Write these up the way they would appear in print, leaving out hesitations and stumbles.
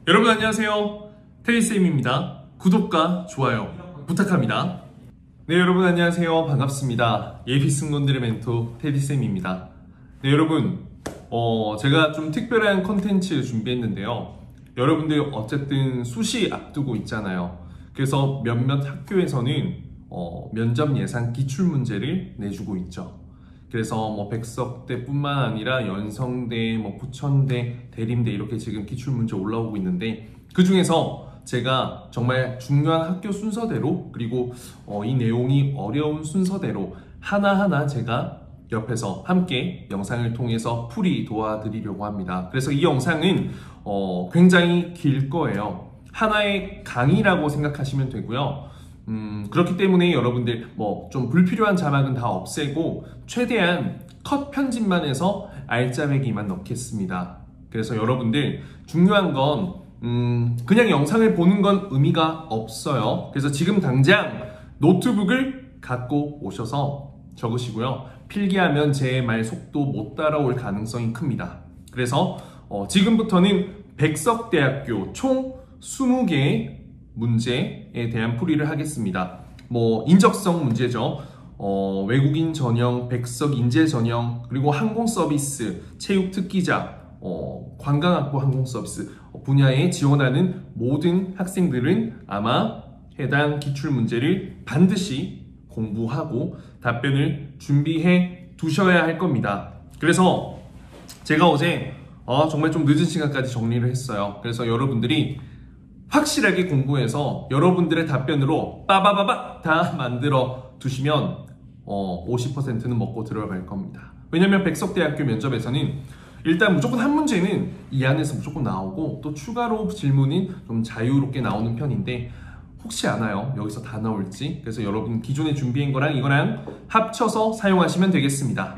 여러분 안녕하세요. 테디쌤입니다. 구독과 좋아요 부탁합니다. 네, 여러분 안녕하세요. 반갑습니다. 예비승무원들의 멘토 테디쌤입니다. 네, 여러분 제가 좀 특별한 컨텐츠 준비했는데요. 여러분들 어쨌든 수시 앞두고 있잖아요. 그래서 몇몇 학교에서는 면접 예상 기출문제를 내주고 있죠. 그래서 백석대 뿐만 아니라 연성대, 부천대, 대림대 이렇게 지금 기출문제 올라오고 있는데, 그 중에서 제가 정말 중요한 학교 순서대로, 그리고 이 내용이 어려운 순서대로 하나하나 제가 옆에서 함께 영상을 통해서 풀이 도와드리려고 합니다. 그래서 이 영상은 굉장히 길 거예요. 하나의 강의라고 생각하시면 되고요. 그렇기 때문에 여러분들 좀 불필요한 자막은 다 없애고 최대한 컷 편집만 해서 알짜배기만 넣겠습니다. 그래서 여러분들 중요한 건 그냥 영상을 보는 건 의미가 없어요. 그래서 지금 당장 노트북을 갖고 오셔서 적으시고요. 필기하면 제 말 속도 못 따라올 가능성이 큽니다. 그래서 지금부터는 백석대학교 총 20개의 문제에 대한 풀이를 하겠습니다. 인적성 문제죠. 외국인 전형, 백석 인재 전형, 그리고 항공 서비스, 체육 특기자, 관광학부 항공 서비스 분야에 지원하는 모든 학생들은 아마 해당 기출 문제를 반드시 공부하고 답변을 준비해 두셔야 할 겁니다. 그래서 제가 어제 정말 좀 늦은 시간까지 정리를 했어요. 그래서 여러분들이 확실하게 공부해서 여러분들의 답변으로 빠바바바 다 만들어 두시면 50%는 먹고 들어갈 겁니다. 왜냐면 백석대학교 면접에서는 일단 무조건 한 문제는 이 안에서 무조건 나오고, 또 추가로 질문은 좀 자유롭게 나오는 편인데 혹시 아나요? 여기서 다 나올지. 그래서 여러분 기존에 준비한 거랑 이거랑 합쳐서 사용하시면 되겠습니다.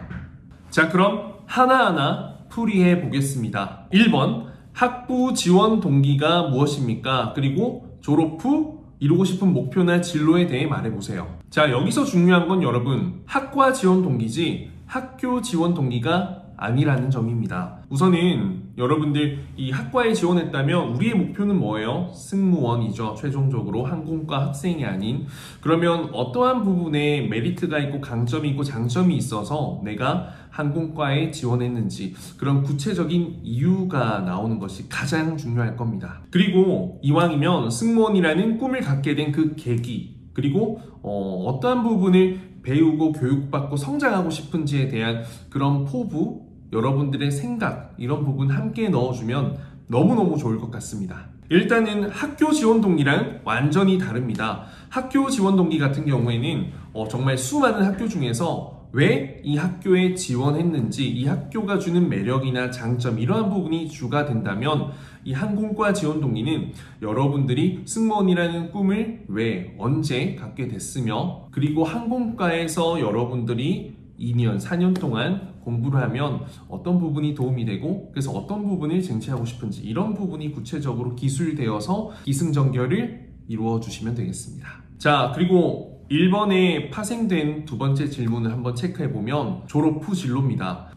자, 그럼 하나하나 풀이해 보겠습니다. 1번, 학부 지원 동기가 무엇입니까? 그리고 졸업 후 이루고 싶은 목표나 진로에 대해 말해보세요. 자, 여기서 중요한 건 여러분, 학과 지원 동기지 학교 지원 동기가 아니라는 점입니다. 우선은 여러분들 이 학과에 지원했다면 우리의 목표는 뭐예요? 승무원이죠. 최종적으로 항공과 학생이 아닌. 그러면 어떠한 부분에 메리트가 있고 강점이 있고 장점이 있어서 내가 항공과에 지원했는지, 그런 구체적인 이유가 나오는 것이 가장 중요할 겁니다. 그리고 이왕이면 승무원이라는 꿈을 갖게 된 그 계기, 그리고 어떠한 부분을 배우고 교육받고 성장하고 싶은지에 대한 그런 포부, 여러분들의 생각, 이런 부분 함께 넣어주면 너무너무 좋을 것 같습니다. 일단은 학교 지원 동기랑 완전히 다릅니다. 학교 지원 동기 같은 경우에는 정말 수많은 학교 중에서 왜 이 학교에 지원했는지, 이 학교가 주는 매력이나 장점, 이러한 부분이 주가 된다면, 이 항공과 지원 동기는 여러분들이 승무원이라는 꿈을 왜, 언제 갖게 됐으며, 그리고 항공과에서 여러분들이 2년, 4년 동안 공부를 하면 어떤 부분이 도움이 되고, 그래서 어떤 부분을 쟁취하고 싶은지, 이런 부분이 구체적으로 기술되어서 기승전결을 이루어 주시면 되겠습니다. 자, 그리고 1번에 파생된 두 번째 질문을 한번 체크해보면 졸업 후 진로입니다.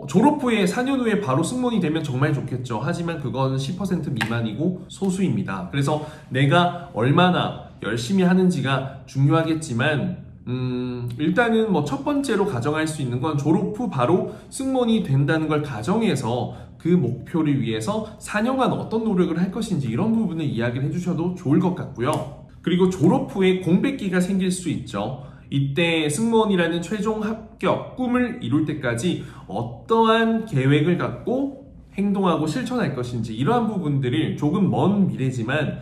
졸업 후에 4년 후에 바로 승무원이 되면 정말 좋겠죠. 하지만 그건 10% 미만이고 소수입니다. 그래서 내가 얼마나 열심히 하는지가 중요하겠지만, 일단은 첫 번째로 가정할 수 있는 건 졸업 후 바로 승무원이 된다는 걸 가정해서 그 목표를 위해서 4년간 어떤 노력을 할 것인지, 이런 부분을 이야기를 해주셔도 좋을 것 같고요. 그리고 졸업 후에 공백기가 생길 수 있죠. 이때 승무원이라는 최종 합격, 꿈을 이룰 때까지 어떠한 계획을 갖고 행동하고 실천할 것인지, 이러한 부분들을 조금 먼 미래지만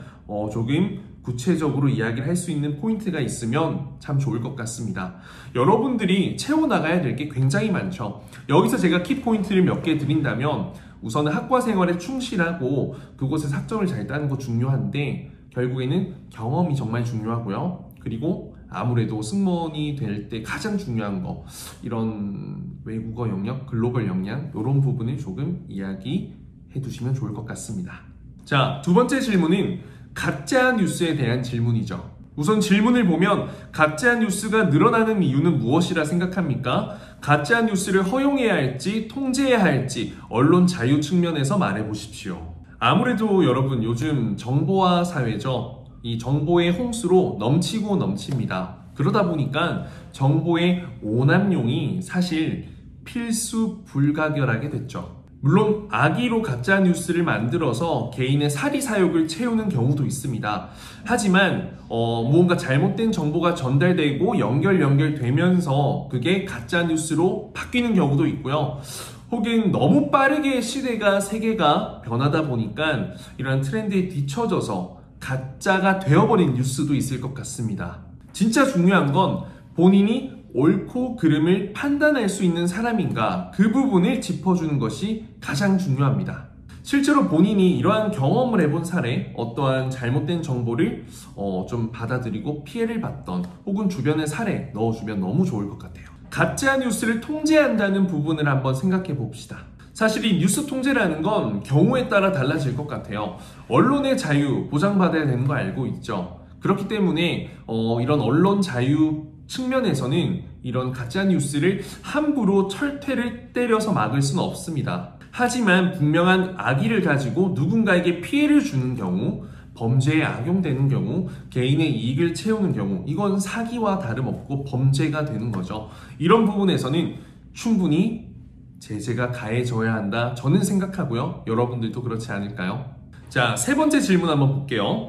조금 구체적으로 이야기를 할 수 있는 포인트가 있으면 참 좋을 것 같습니다. 여러분들이 채워나가야 될 게 굉장히 많죠. 여기서 제가 키포인트를 몇 개 드린다면, 우선은 학과 생활에 충실하고 그곳에서 학점을 잘 따는 거 중요한데, 결국에는 경험이 정말 중요하고요. 그리고 아무래도 승무원이 될 때 가장 중요한 거, 이런 외국어 영역, 글로벌 역량, 이런 부분을 조금 이야기해 두시면 좋을 것 같습니다. 자, 두 번째 질문은 가짜 뉴스에 대한 질문이죠. 우선 질문을 보면 가짜 뉴스가 늘어나는 이유는 무엇이라 생각합니까? 가짜 뉴스를 허용해야 할지 통제해야 할지 언론 자유 측면에서 말해 보십시오. 아무래도 여러분 요즘 정보화 사회죠. 이 정보의 홍수로 넘치고 넘칩니다. 그러다 보니까 정보의 오남용이 사실 필수 불가결하게 됐죠. 물론 악의로 가짜 뉴스를 만들어서 개인의 사리 사욕을 채우는 경우도 있습니다. 하지만 무언가 잘못된 정보가 전달되고 연결되면서 그게 가짜 뉴스로 바뀌는 경우도 있고요. 혹은 너무 빠르게 시대가 세계가 변하다 보니까 이런 트렌드에 뒤처져서 가짜가 되어버린 뉴스도 있을 것 같습니다. 진짜 중요한 건 본인이 옳고 그름을 판단할 수 있는 사람인가, 그 부분을 짚어주는 것이 가장 중요합니다. 실제로 본인이 이러한 경험을 해본 사례, 어떠한 잘못된 정보를 좀 받아들이고 피해를 봤던 혹은 주변의 사례 넣어주면 너무 좋을 것 같아요. 가짜 뉴스를 통제한다는 부분을 한번 생각해 봅시다. 사실 이 뉴스 통제라는 건 경우에 따라 달라질 것 같아요. 언론의 자유 보장받아야 되는 거 알고 있죠. 그렇기 때문에 이런 언론 자유 측면에서는 이런 가짜 뉴스를 함부로 철퇴를 때려서 막을 수는 없습니다. 하지만 분명한 악의를 가지고 누군가에게 피해를 주는 경우, 범죄에 악용되는 경우, 개인의 이익을 채우는 경우, 이건 사기와 다름없고 범죄가 되는 거죠. 이런 부분에서는 충분히 제재가 가해져야 한다, 저는 생각하고요. 여러분들도 그렇지 않을까요? 자, 세 번째 질문 한번 볼게요.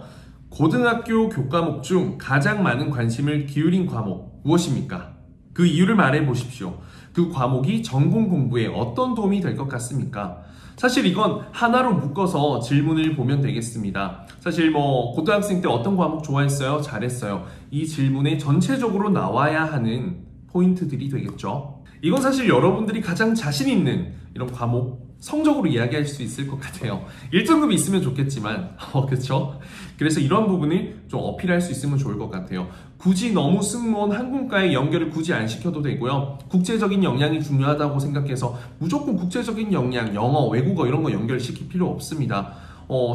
고등학교 교과목 중 가장 많은 관심을 기울인 과목 무엇입니까? 그 이유를 말해 보십시오. 그 과목이 전공 공부에 어떤 도움이 될 것 같습니까? 사실 이건 하나로 묶어서 질문을 보면 되겠습니다. 사실 고등학생 때 어떤 과목 좋아했어요? 잘했어요? 이 질문에 전체적으로 나와야 하는 포인트들이 되겠죠. 이건 사실 여러분들이 가장 자신 있는 이런 과목 성적으로 이야기할 수 있을 것 같아요. 1등급이 있으면 좋겠지만 그렇죠? 그래서 이런 부분을 좀 어필할 수 있으면 좋을 것 같아요. 굳이 너무 승무원 항공과의 연결을 굳이 안 시켜도 되고요. 국제적인 역량이 중요하다고 생각해서 무조건 국제적인 역량, 영어, 외국어 이런 거 연결시킬 필요 없습니다.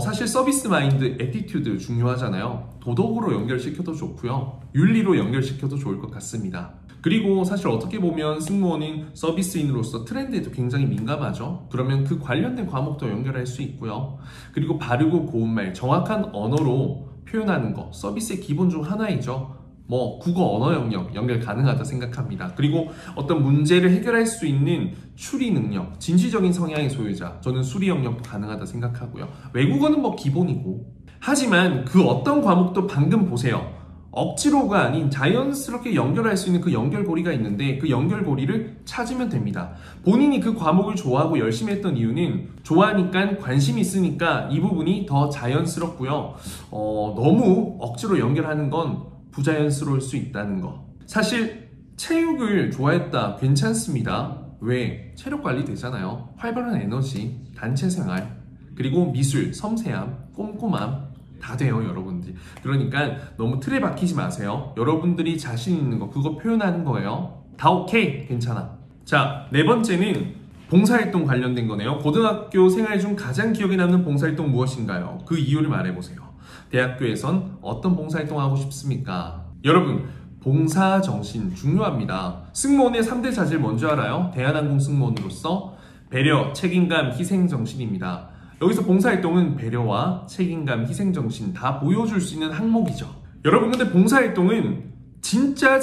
사실 서비스 마인드, 애티튜드 중요하잖아요. 도덕으로 연결시켜도 좋고요. 윤리로 연결시켜도 좋을 것 같습니다. 그리고 사실 어떻게 보면 승무원인 서비스인으로서 트렌드에도 굉장히 민감하죠. 그러면 그 관련된 과목도 연결할 수 있고요. 그리고 바르고 고운 말, 정확한 언어로 표현하는 거, 서비스의 기본 중 하나이죠. 국어 언어 영역 연결 가능하다 생각합니다. 그리고 어떤 문제를 해결할 수 있는 추리 능력, 진취적인 성향의 소유자, 저는 수리 영역도 가능하다 생각하고요. 외국어는 기본이고. 하지만 그 어떤 과목도 방금 보세요. 억지로가 아닌 자연스럽게 연결할 수 있는 그 연결고리가 있는데 그 연결고리를 찾으면 됩니다. 본인이 그 과목을 좋아하고 열심히 했던 이유는 좋아하니까 관심이 있으니까 이 부분이 더 자연스럽고요. 너무 억지로 연결하는 건 부자연스러울 수 있다는 거. 사실 체육을 좋아했다, 괜찮습니다. 왜? 체력 관리 되잖아요. 활발한 에너지, 단체 생활, 그리고 미술, 섬세함, 꼼꼼함 다 돼요, 여러분들. 그러니까 너무 틀에 박히지 마세요. 여러분들이 자신 있는 거, 그거 표현하는 거예요. 다 오케이, 괜찮아. 자, 네 번째는 봉사활동 관련된 거네요. 고등학교 생활 중 가장 기억에 남는 봉사활동 무엇인가요? 그 이유를 말해보세요. 대학교에선 어떤 봉사활동 하고 싶습니까? 여러분, 봉사정신 중요합니다. 승무원의 3대 자질 뭔지 알아요? 대한항공 승무원으로서 배려, 책임감, 희생정신입니다. 여기서 봉사활동은 배려와 책임감, 희생정신 다 보여줄 수 있는 항목이죠. 여러분, 근데 봉사활동은 진짜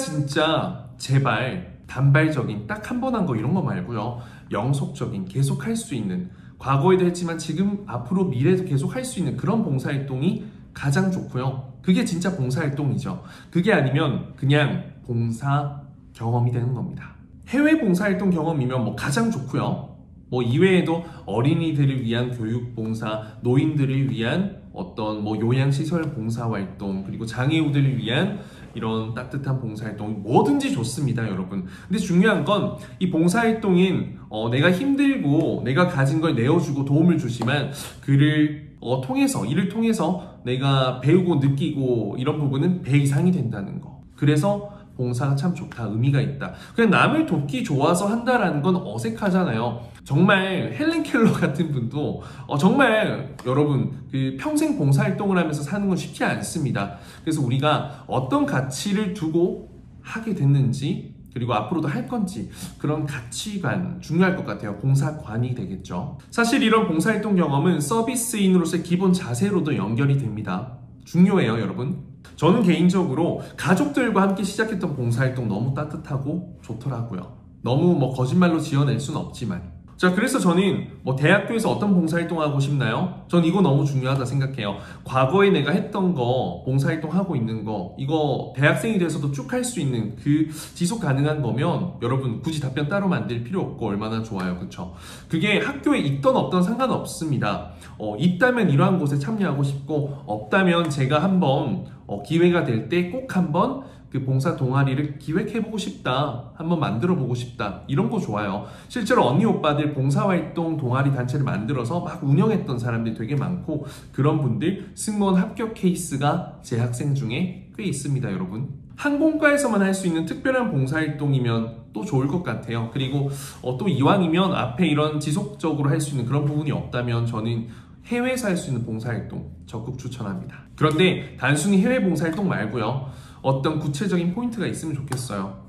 제발 단발적인 딱 한 번 한 거 이런 거 말고요. 영속적인, 계속 할 수 있는, 과거에도 했지만 지금 앞으로 미래에도 계속 할 수 있는 그런 봉사활동이 가장 좋고요. 그게 진짜 봉사활동이죠. 그게 아니면 그냥 봉사 경험이 되는 겁니다. 해외 봉사활동 경험이면 가장 좋고요. 이외에도 어린이들을 위한 교육봉사, 노인들을 위한 어떤 요양시설 봉사활동, 그리고 장애우들을 위한 이런 따뜻한 봉사활동, 뭐든지 좋습니다, 여러분. 근데 중요한 건 이 봉사활동인 내가 힘들고 내가 가진 걸 내어주고 도움을 주지만 이를 통해서 내가 배우고 느끼고 이런 부분은 배 이상이 된다는 거. 그래서 봉사가 참 좋다, 의미가 있다. 그냥 남을 돕기 좋아서 한다라는 건 어색하잖아요. 정말 헬렌 켈러 같은 분도 정말 여러분 평생 봉사활동을 하면서 사는 건 쉽지 않습니다. 그래서 우리가 어떤 가치를 두고 하게 됐는지 그리고 앞으로도 할 건지 그런 가치관 중요할 것 같아요. 봉사관이 되겠죠. 사실 이런 봉사활동 경험은 서비스인으로서의 기본 자세로도 연결이 됩니다. 중요해요, 여러분. 저는 개인적으로 가족들과 함께 시작했던 봉사활동 너무 따뜻하고 좋더라고요. 너무 거짓말로 지어낼 수는 없지만. 자, 그래서 저는 대학교에서 어떤 봉사활동 하고 싶나요? 전 이거 너무 중요하다 생각해요. 과거에 내가 했던 거, 봉사활동 하고 있는 거, 이거 대학생이 돼서도 쭉 할 수 있는 그 지속 가능한 거면 여러분 굳이 답변 따로 만들 필요 없고 얼마나 좋아요. 그쵸? 그게 학교에 있던 없던 상관없습니다. 있다면 이러한 곳에 참여하고 싶고, 없다면 제가 한번 기회가 될 때 꼭 한번 그 봉사 동아리를 기획해보고 싶다, 한번 만들어보고 싶다, 이런 거 좋아요. 실제로 언니 오빠들 봉사활동 동아리 단체를 만들어서 막 운영했던 사람들이 되게 많고, 그런 분들 승무원 합격 케이스가 제 학생 중에 꽤 있습니다. 여러분, 항공과에서만 할 수 있는 특별한 봉사활동이면 또 좋을 것 같아요. 그리고 또 이왕이면 앞에 이런 지속적으로 할 수 있는 그런 부분이 없다면 저는 해외에서 할 수 있는 봉사활동 적극 추천합니다. 그런데 단순히 해외 봉사활동 말고요, 어떤 구체적인 포인트가 있으면 좋겠어요.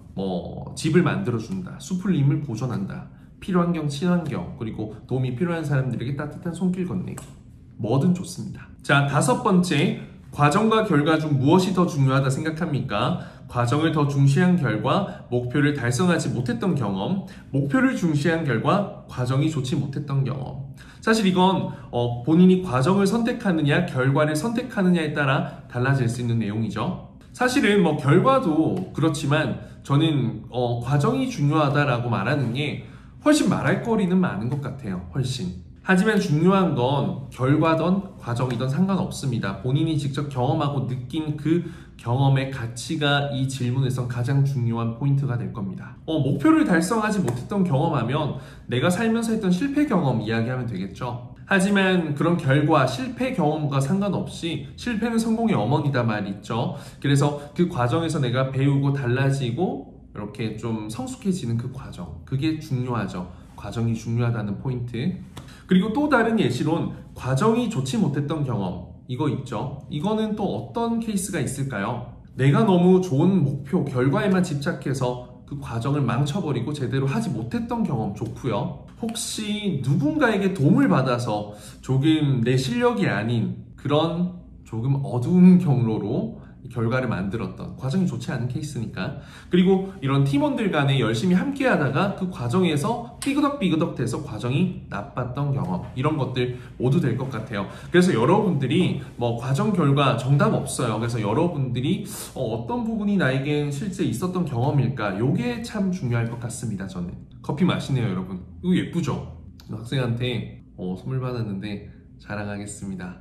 집을 만들어준다, 수풀림을 보존한다, 필요환경, 친환경, 그리고 도움이 필요한 사람들에게 따뜻한 손길 건네기, 뭐든 좋습니다. 자, 5번째, 과정과 결과 중 무엇이 더 중요하다 생각합니까? 과정을 더 중시한 결과 목표를 달성하지 못했던 경험, 목표를 중시한 결과 과정이 좋지 못했던 경험. 사실 이건 본인이 과정을 선택하느냐 결과를 선택하느냐에 따라 달라질 수 있는 내용이죠. 사실은 결과도 그렇지만 저는 과정이 중요하다라고 말하는 게 훨씬 말할 거리는 많은 것 같아요. 훨씬. 하지만 중요한 건 결과든 과정이든 상관없습니다. 본인이 직접 경험하고 느낀 그 경험의 가치가 이 질문에선 가장 중요한 포인트가 될 겁니다. 목표를 달성하지 못했던 경험하면 내가 살면서 했던 실패 경험 이야기하면 되겠죠. 하지만 그런 결과, 실패 경험과 상관없이 실패는 성공의 어머니다 말 있죠. 그래서 그 과정에서 내가 배우고 달라지고 이렇게 좀 성숙해지는 그 과정, 그게 중요하죠. 과정이 중요하다는 포인트. 그리고 또 다른 예시론, 과정이 좋지 못했던 경험, 이거 있죠. 이거는 또 어떤 케이스가 있을까요? 내가 너무 좋은 목표, 결과에만 집착해서 그 과정을 망쳐버리고 제대로 하지 못했던 경험 좋고요. 혹시 누군가에게 도움을 받아서 조금 내 실력이 아닌 그런 조금 어두운 경로로 결과를 만들었던, 과정이 좋지 않은 케이스니까. 그리고 이런 팀원들 간에 열심히 함께 하다가 그 과정에서 삐그덕삐그덕 돼서 과정이 나빴던 경험, 이런 것들 모두 될 것 같아요. 그래서 여러분들이 과정 결과 정답 없어요. 그래서 여러분들이 어떤 부분이 나에겐 실제 있었던 경험일까, 요게 참 중요할 것 같습니다. 저는. 커피 마시네요, 여러분. 이거 예쁘죠? 학생한테 선물 받았는데 자랑하겠습니다.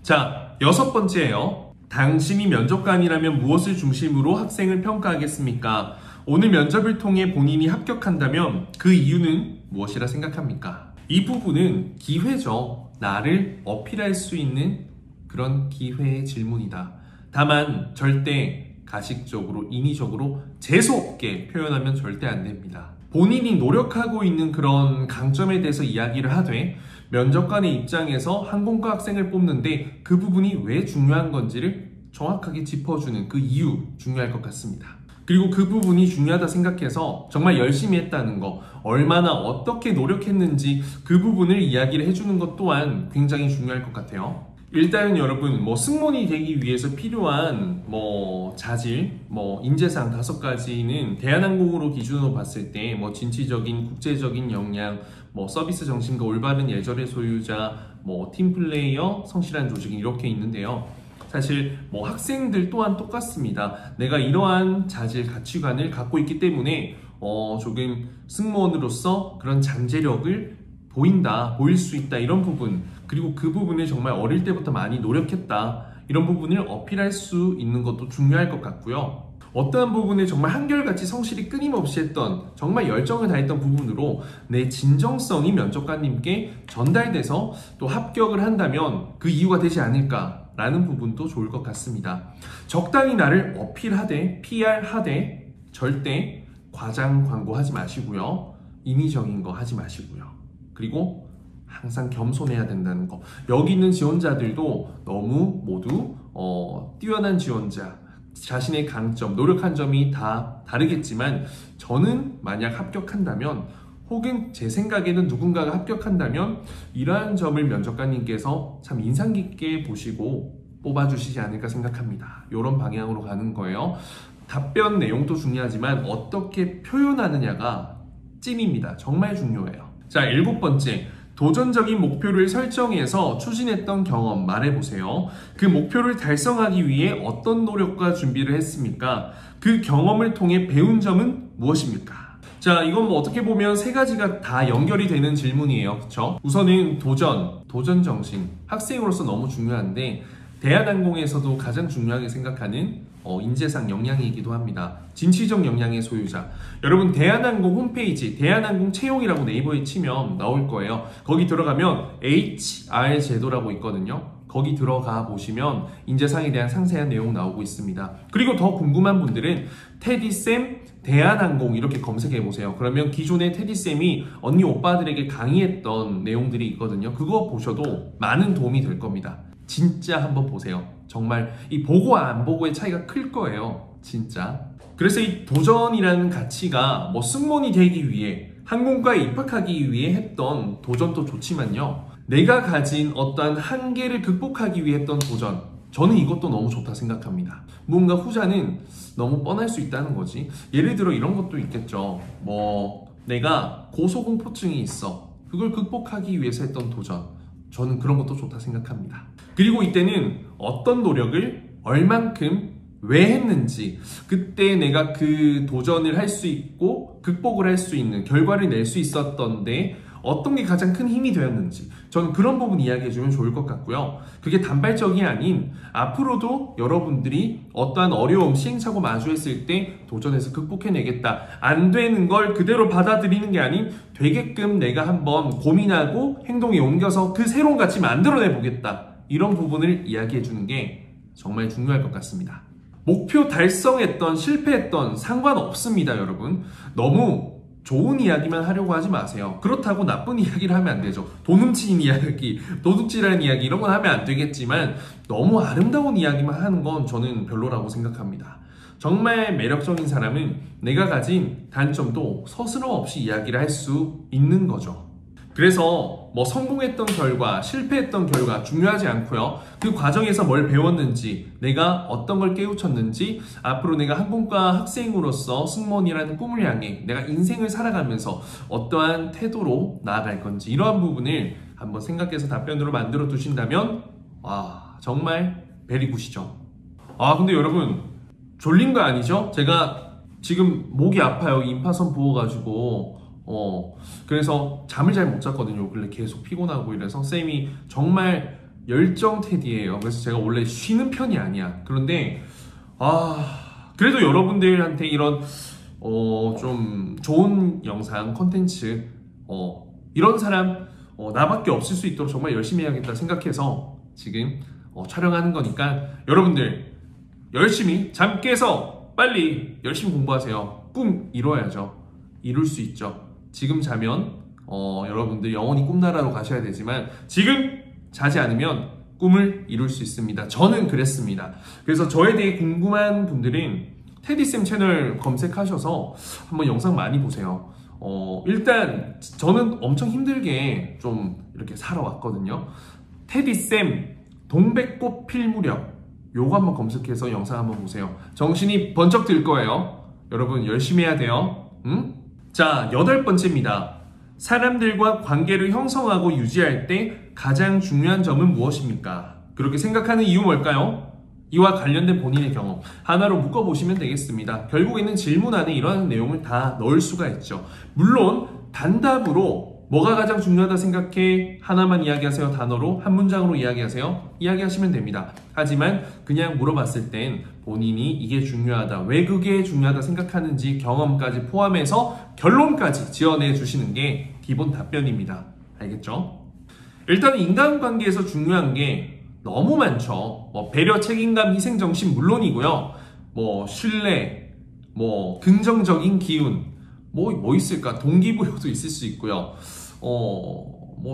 자, 6번째예요. 당신이 면접관이라면 무엇을 중심으로 학생을 평가하겠습니까? 오늘 면접을 통해 본인이 합격한다면 그 이유는 무엇이라 생각합니까? 이 부분은 기회죠. 나를 어필할 수 있는 그런 기회의 질문이다. 다만 절대 가식적으로, 인위적으로 재수없게 표현하면 절대 안 됩니다. 본인이 노력하고 있는 그런 강점에 대해서 이야기를 하되, 면접관의 입장에서 항공과 학생을 뽑는데 그 부분이 왜 중요한 건지를 정확하게 짚어주는 그 이유, 중요할 것 같습니다. 그리고 그 부분이 중요하다 생각해서 정말 열심히 했다는 거, 얼마나 어떻게 노력했는지 그 부분을 이야기를 해주는 것 또한 굉장히 중요할 것 같아요. 일단은 여러분, 승무원이 되기 위해서 필요한 자질, 인재상 5가지는 대한항공으로 기준으로 봤을 때 진취적인 국제적인 역량, 서비스 정신과 올바른 예절의 소유자, 팀플레이어, 성실한 조직인, 이렇게 있는데요. 사실 학생들 또한 똑같습니다. 내가 이러한 자질, 가치관을 갖고 있기 때문에 조금 승무원으로서 그런 잠재력을 보일 수 있다, 이런 부분, 그리고 그 부분을 정말 어릴 때부터 많이 노력했다, 이런 부분을 어필할 수 있는 것도 중요할 것 같고요. 어떠한 부분에 정말 한결같이 성실히 끊임없이 했던, 정말 열정을 다했던 부분으로 내 진정성이 면접관님께 전달돼서 또 합격을 한다면 그 이유가 되지 않을까라는 부분도 좋을 것 같습니다. 적당히 나를 어필하되, PR하되 절대 과장 광고하지 마시고요. 인위적인 거 하지 마시고요. 그리고 항상 겸손해야 된다는 거. 여기 있는 지원자들도 너무 모두 뛰어난 지원자, 자신의 강점, 노력한 점이 다 다르겠지만 저는 만약 합격한다면 혹은 제 생각에는 누군가가 합격한다면 이러한 점을 면접관님께서 참 인상 깊게 보시고 뽑아주시지 않을까 생각합니다. 이런 방향으로 가는 거예요. 답변 내용도 중요하지만 어떻게 표현하느냐가 찐입니다. 정말 중요해요. 자, 7번째. 도전적인 목표를 설정해서 추진했던 경험 말해보세요. 그 목표를 달성하기 위해 어떤 노력과 준비를 했습니까? 그 경험을 통해 배운 점은 무엇입니까? 자, 이건 뭐 어떻게 보면 세 가지가 다 연결이 되는 질문이에요. 그쵸? 우선은 도전 정신. 학생으로서 너무 중요한데 대한항공에서도 가장 중요하게 생각하는 인재상 역량이기도 합니다. 진취적 역량의 소유자. 여러분 대한항공 홈페이지 대한항공 채용이라고 네이버에 치면 나올 거예요. 거기 들어가면 HR 제도라고 있거든요. 거기 들어가 보시면 인재상에 대한 상세한 내용 나오고 있습니다. 그리고 더 궁금한 분들은 테디쌤 대한항공 이렇게 검색해 보세요. 그러면 기존의 테디쌤이 언니 오빠들에게 강의했던 내용들이 있거든요. 그거 보셔도 많은 도움이 될 겁니다. 진짜 한번 보세요. 정말 이 보고와 안 보고의 차이가 클 거예요. 진짜. 그래서 이 도전이라는 가치가 뭐 승무원이 되기 위해 항공과에 입학하기 위해 했던 도전도 좋지만요. 내가 가진 어떠한 한계를 극복하기 위해 했던 도전. 저는 이것도 너무 좋다 생각합니다. 뭔가 후자는 너무 뻔할 수 있다는 거지. 예를 들어 이런 것도 있겠죠. 뭐 내가 고소공포증이 있어. 그걸 극복하기 위해서 했던 도전. 저는 그런 것도 좋다 생각합니다. 그리고 이때는 어떤 노력을 얼만큼 왜 했는지, 그때 내가 그 도전을 할 수 있고 극복을 할 수 있는 결과를 낼 수 있었던데 어떤 게 가장 큰 힘이 되었는지, 저는 그런 부분 이야기해주면 좋을 것 같고요. 그게 단발적이 아닌 앞으로도 여러분들이 어떠한 어려움, 시행착오 마주했을 때 도전해서 극복해내겠다. 안 되는 걸 그대로 받아들이는 게 아닌 되게끔 내가 한번 고민하고 행동에 옮겨서 그 새로운 가치 만들어내 보겠다. 이런 부분을 이야기해주는 게 정말 중요할 것 같습니다. 목표 달성했던 실패했던 상관없습니다, 여러분. 너무 좋은 이야기만 하려고 하지 마세요. 그렇다고 나쁜 이야기를 하면 안 되죠. 돈 훔치는 이야기, 도둑질하는 이야기 이런 건 하면 안 되겠지만 너무 아름다운 이야기만 하는 건 저는 별로라고 생각합니다. 정말 매력적인 사람은 내가 가진 단점도 서스럼 없이 이야기를 할 수 있는 거죠. 그래서 뭐 성공했던 결과, 실패했던 결과 중요하지 않고요. 그 과정에서 뭘 배웠는지, 내가 어떤 걸 깨우쳤는지, 앞으로 내가 항공과 학생으로서 승무원이라는 꿈을 향해 내가 인생을 살아가면서 어떠한 태도로 나아갈 건지 이러한 부분을 한번 생각해서 답변으로 만들어 두신다면 정말 베리굿이죠. 근데 여러분 졸린 거 아니죠? 제가 지금 목이 아파요. 임파선 부어가지고 그래서 잠을 잘 못 잤거든요. 근래 계속 피곤하고 이래서 쌤이 정말 열정 테디예요. 그래서 제가 원래 쉬는 편이 아니야. 그런데 그래도 여러분들한테 이런 좀 좋은 영상 콘텐츠 이런 사람 나밖에 없을 수 있도록 정말 열심히 해야겠다 생각해서 지금 촬영하는 거니까 여러분들 열심히 잠 깨서 빨리 열심히 공부하세요. 꿈 이뤄야죠. 이룰 수 있죠. 지금 자면 여러분들 영원히 꿈나라로 가셔야 되지만 지금 자지 않으면 꿈을 이룰 수 있습니다. 저는 그랬습니다. 그래서 저에 대해 궁금한 분들은 테디쌤 채널 검색하셔서 한번 영상 많이 보세요. 일단 저는 엄청 힘들게 좀 이렇게 살아왔거든요. 테디쌤 동백꽃 필 무렵 요거 한번 검색해서 영상 한번 보세요. 정신이 번쩍 들 거예요. 여러분 열심히 해야 돼요. 응? 자, 8번째입니다. 사람들과 관계를 형성하고 유지할 때 가장 중요한 점은 무엇입니까? 그렇게 생각하는 이유 뭘까요? 이와 관련된 본인의 경험 하나로 묶어보시면 되겠습니다. 결국에는 질문 안에 이러한 내용을 다 넣을 수가 있죠. 물론 단답으로 뭐가 가장 중요하다 생각해 하나만 이야기하세요. 단어로 한 문장으로 이야기하세요. 이야기하시면 됩니다. 하지만 그냥 물어봤을 땐 본인이 이게 중요하다, 왜 그게 중요하다 생각하는지 경험까지 포함해서 결론까지 지어내 주시는 게 기본 답변입니다. 알겠죠? 일단 인간관계에서 중요한 게 너무 많죠. 배려, 책임감, 희생정신 물론이고요. 신뢰, 긍정적인 기운, 뭐 있을까? 동기부여도 있을 수 있고요.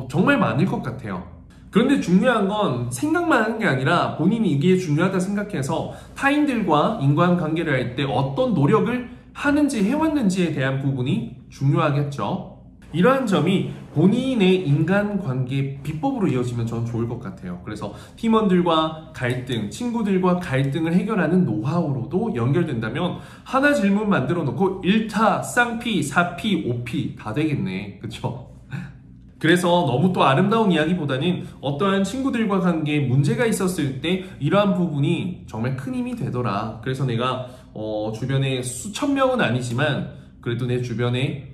정말 많을 것 같아요. 그런데 중요한 건 생각만 하는 게 아니라 본인이 이게 중요하다 생각해서 타인들과 인간관계를 할 때 어떤 노력을 하는지 해왔는지에 대한 부분이 중요하겠죠. 이러한 점이 본인의 인간관계 비법으로 이어지면 저는 좋을 것 같아요. 그래서 팀원들과 갈등, 친구들과 갈등을 해결하는 노하우로도 연결된다면 하나 질문 만들어 놓고 1타, 쌍피, 4피, 5피 다 되겠네. 그쵸? 그래서 너무 또 아름다운 이야기보다는 어떠한 친구들과 관계에 문제가 있었을 때 이러한 부분이 정말 큰 힘이 되더라. 그래서 내가 주변에 수천 명은 아니지만 그래도 내 주변에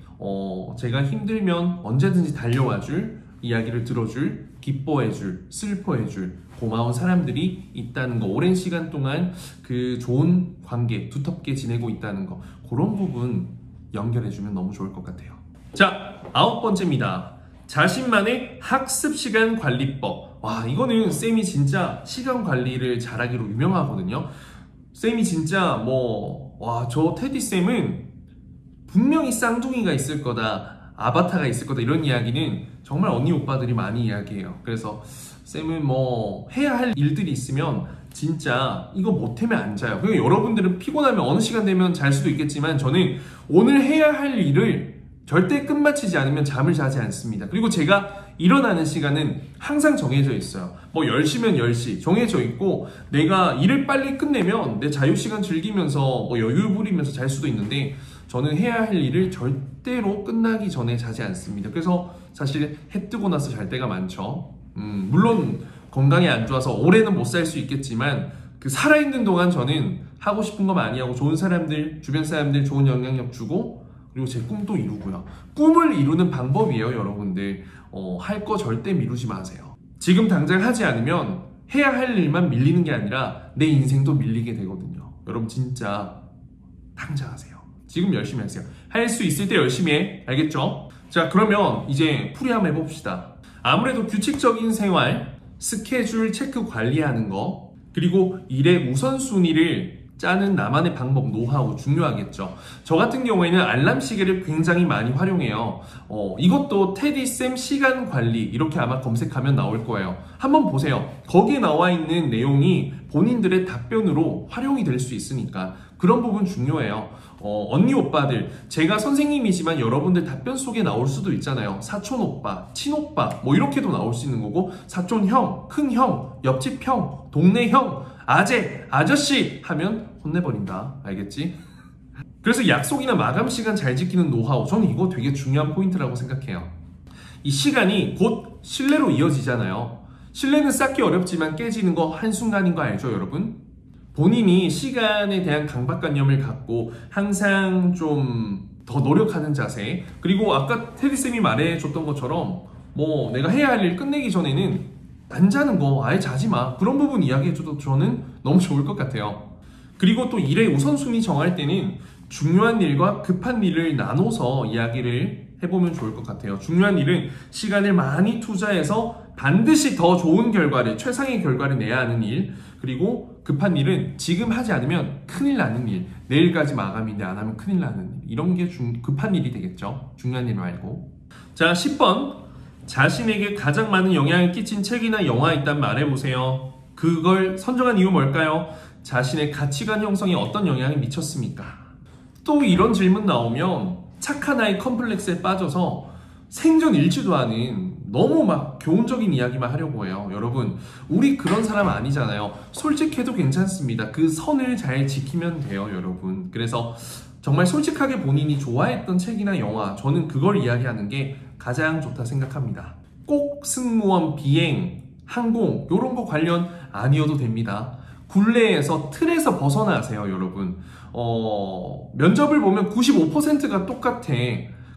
제가 힘들면 언제든지 달려와줄, 이야기를 들어줄, 기뻐해줄, 슬퍼해줄 고마운 사람들이 있다는 거, 오랜 시간 동안 그 좋은 관계, 두텁게 지내고 있다는 거, 그런 부분 연결해주면 너무 좋을 것 같아요. 자, 9번째입니다. 자신만의 학습 시간 관리법. 와, 이거는 쌤이 진짜 시간 관리를 잘하기로 유명하거든요. 쌤이 진짜 저 테디쌤은 분명히 쌍둥이가 있을 거다, 아바타가 있을 거다, 이런 이야기는 정말 언니 오빠들이 많이 이야기해요. 그래서 쌤은 해야 할 일들이 있으면 진짜 이거 못하면 안 자요. 그리고 여러분들은 피곤하면 어느 시간 되면 잘 수도 있겠지만 저는 오늘 해야 할 일을 절대 끝마치지 않으면 잠을 자지 않습니다. 그리고 제가 일어나는 시간은 항상 정해져 있어요. 10시면 10시 정해져 있고, 내가 일을 빨리 끝내면 내 자유시간 즐기면서 여유 부리면서 잘 수도 있는데, 저는 해야 할 일을 절대로 끝나기 전에 자지 않습니다. 그래서 사실 해 뜨고 나서 잘 때가 많죠. 물론 건강이 안 좋아서 올해는 못 살 수 있겠지만 그 살아있는 동안 저는 하고 싶은 거 많이 하고, 좋은 사람들, 주변 사람들 좋은 영향력 주고, 그리고 제 꿈도 이루고요. 꿈을 이루는 방법이에요, 여러분들. 할 거 절대 미루지 마세요. 지금 당장 하지 않으면 해야 할 일만 밀리는 게 아니라 내 인생도 밀리게 되거든요. 여러분 진짜 당장 하세요. 지금 열심히 하세요. 할 수 있을 때 열심히 해. 알겠죠? 자, 그러면 이제 풀이 한번 해봅시다. 아무래도 규칙적인 생활, 스케줄 체크 관리하는 거, 그리고 일의 우선순위를 짜는 나만의 방법, 노하우 중요하겠죠. 저 같은 경우에는 알람 시계를 굉장히 많이 활용해요. 이것도 테디쌤 시간 관리 이렇게 아마 검색하면 나올 거예요. 한번 보세요. 거기에 나와 있는 내용이 본인들의 답변으로 활용이 될 수 있으니까 그런 부분 중요해요. 언니 오빠들, 제가 선생님이지만 여러분들 답변 속에 나올 수도 있잖아요. 사촌 오빠, 친오빠 이렇게도 나올 수 있는 거고, 사촌 형, 큰 형, 옆집 형, 동네 형, 아재, 아저씨 하면 혼내버린다. 알겠지? 그래서 약속이나 마감 시간 잘 지키는 노하우, 저는 이거 되게 중요한 포인트라고 생각해요. 이 시간이 곧 신뢰로 이어지잖아요. 신뢰는 쌓기 어렵지만 깨지는 거 한순간인 거 알죠, 여러분? 본인이 시간에 대한 강박관념을 갖고 항상 좀 더 노력하는 자세, 그리고 아까 테디쌤이 말해줬던 것처럼 내가 해야 할 일 끝내기 전에는 안 자는 거, 아예 자지 마, 그런 부분 이야기해줘도 저는 너무 좋을 것 같아요. 그리고 또 일의 우선순위 정할 때는 중요한 일과 급한 일을 나눠서 이야기를 해보면 좋을 것 같아요. 중요한 일은 시간을 많이 투자해서 반드시 더 좋은 결과를, 최상의 결과를 내야 하는 일, 그리고 급한 일은 지금 하지 않으면 큰일 나는 일, 내일까지 마감인데 안 하면 큰일 나는 일, 이런 게 급한 일이 되겠죠. 중요한 일 말고. 자, 10번. 자신에게 가장 많은 영향을 끼친 책이나 영화 있다면 말해보세요. 그걸 선정한 이유 뭘까요? 자신의 가치관 형성에 어떤 영향을 미쳤습니까? 또 이런 질문 나오면 착한 아이 컴플렉스에 빠져서 생전 읽지도 않은 너무 교훈적인 이야기만 하려고 해요. 여러분, 우리 그런 사람 아니잖아요. 솔직해도 괜찮습니다. 그 선을 잘 지키면 돼요, 여러분. 그래서 정말 솔직하게 본인이 좋아했던 책이나 영화, 저는 그걸 이야기하는 게 가장 좋다 생각합니다. 꼭 승무원, 비행, 항공 이런 거 관련 아니어도 됩니다. 굴레에서, 틀에서 벗어나세요, 여러분. 면접을 보면 95%가 똑같아.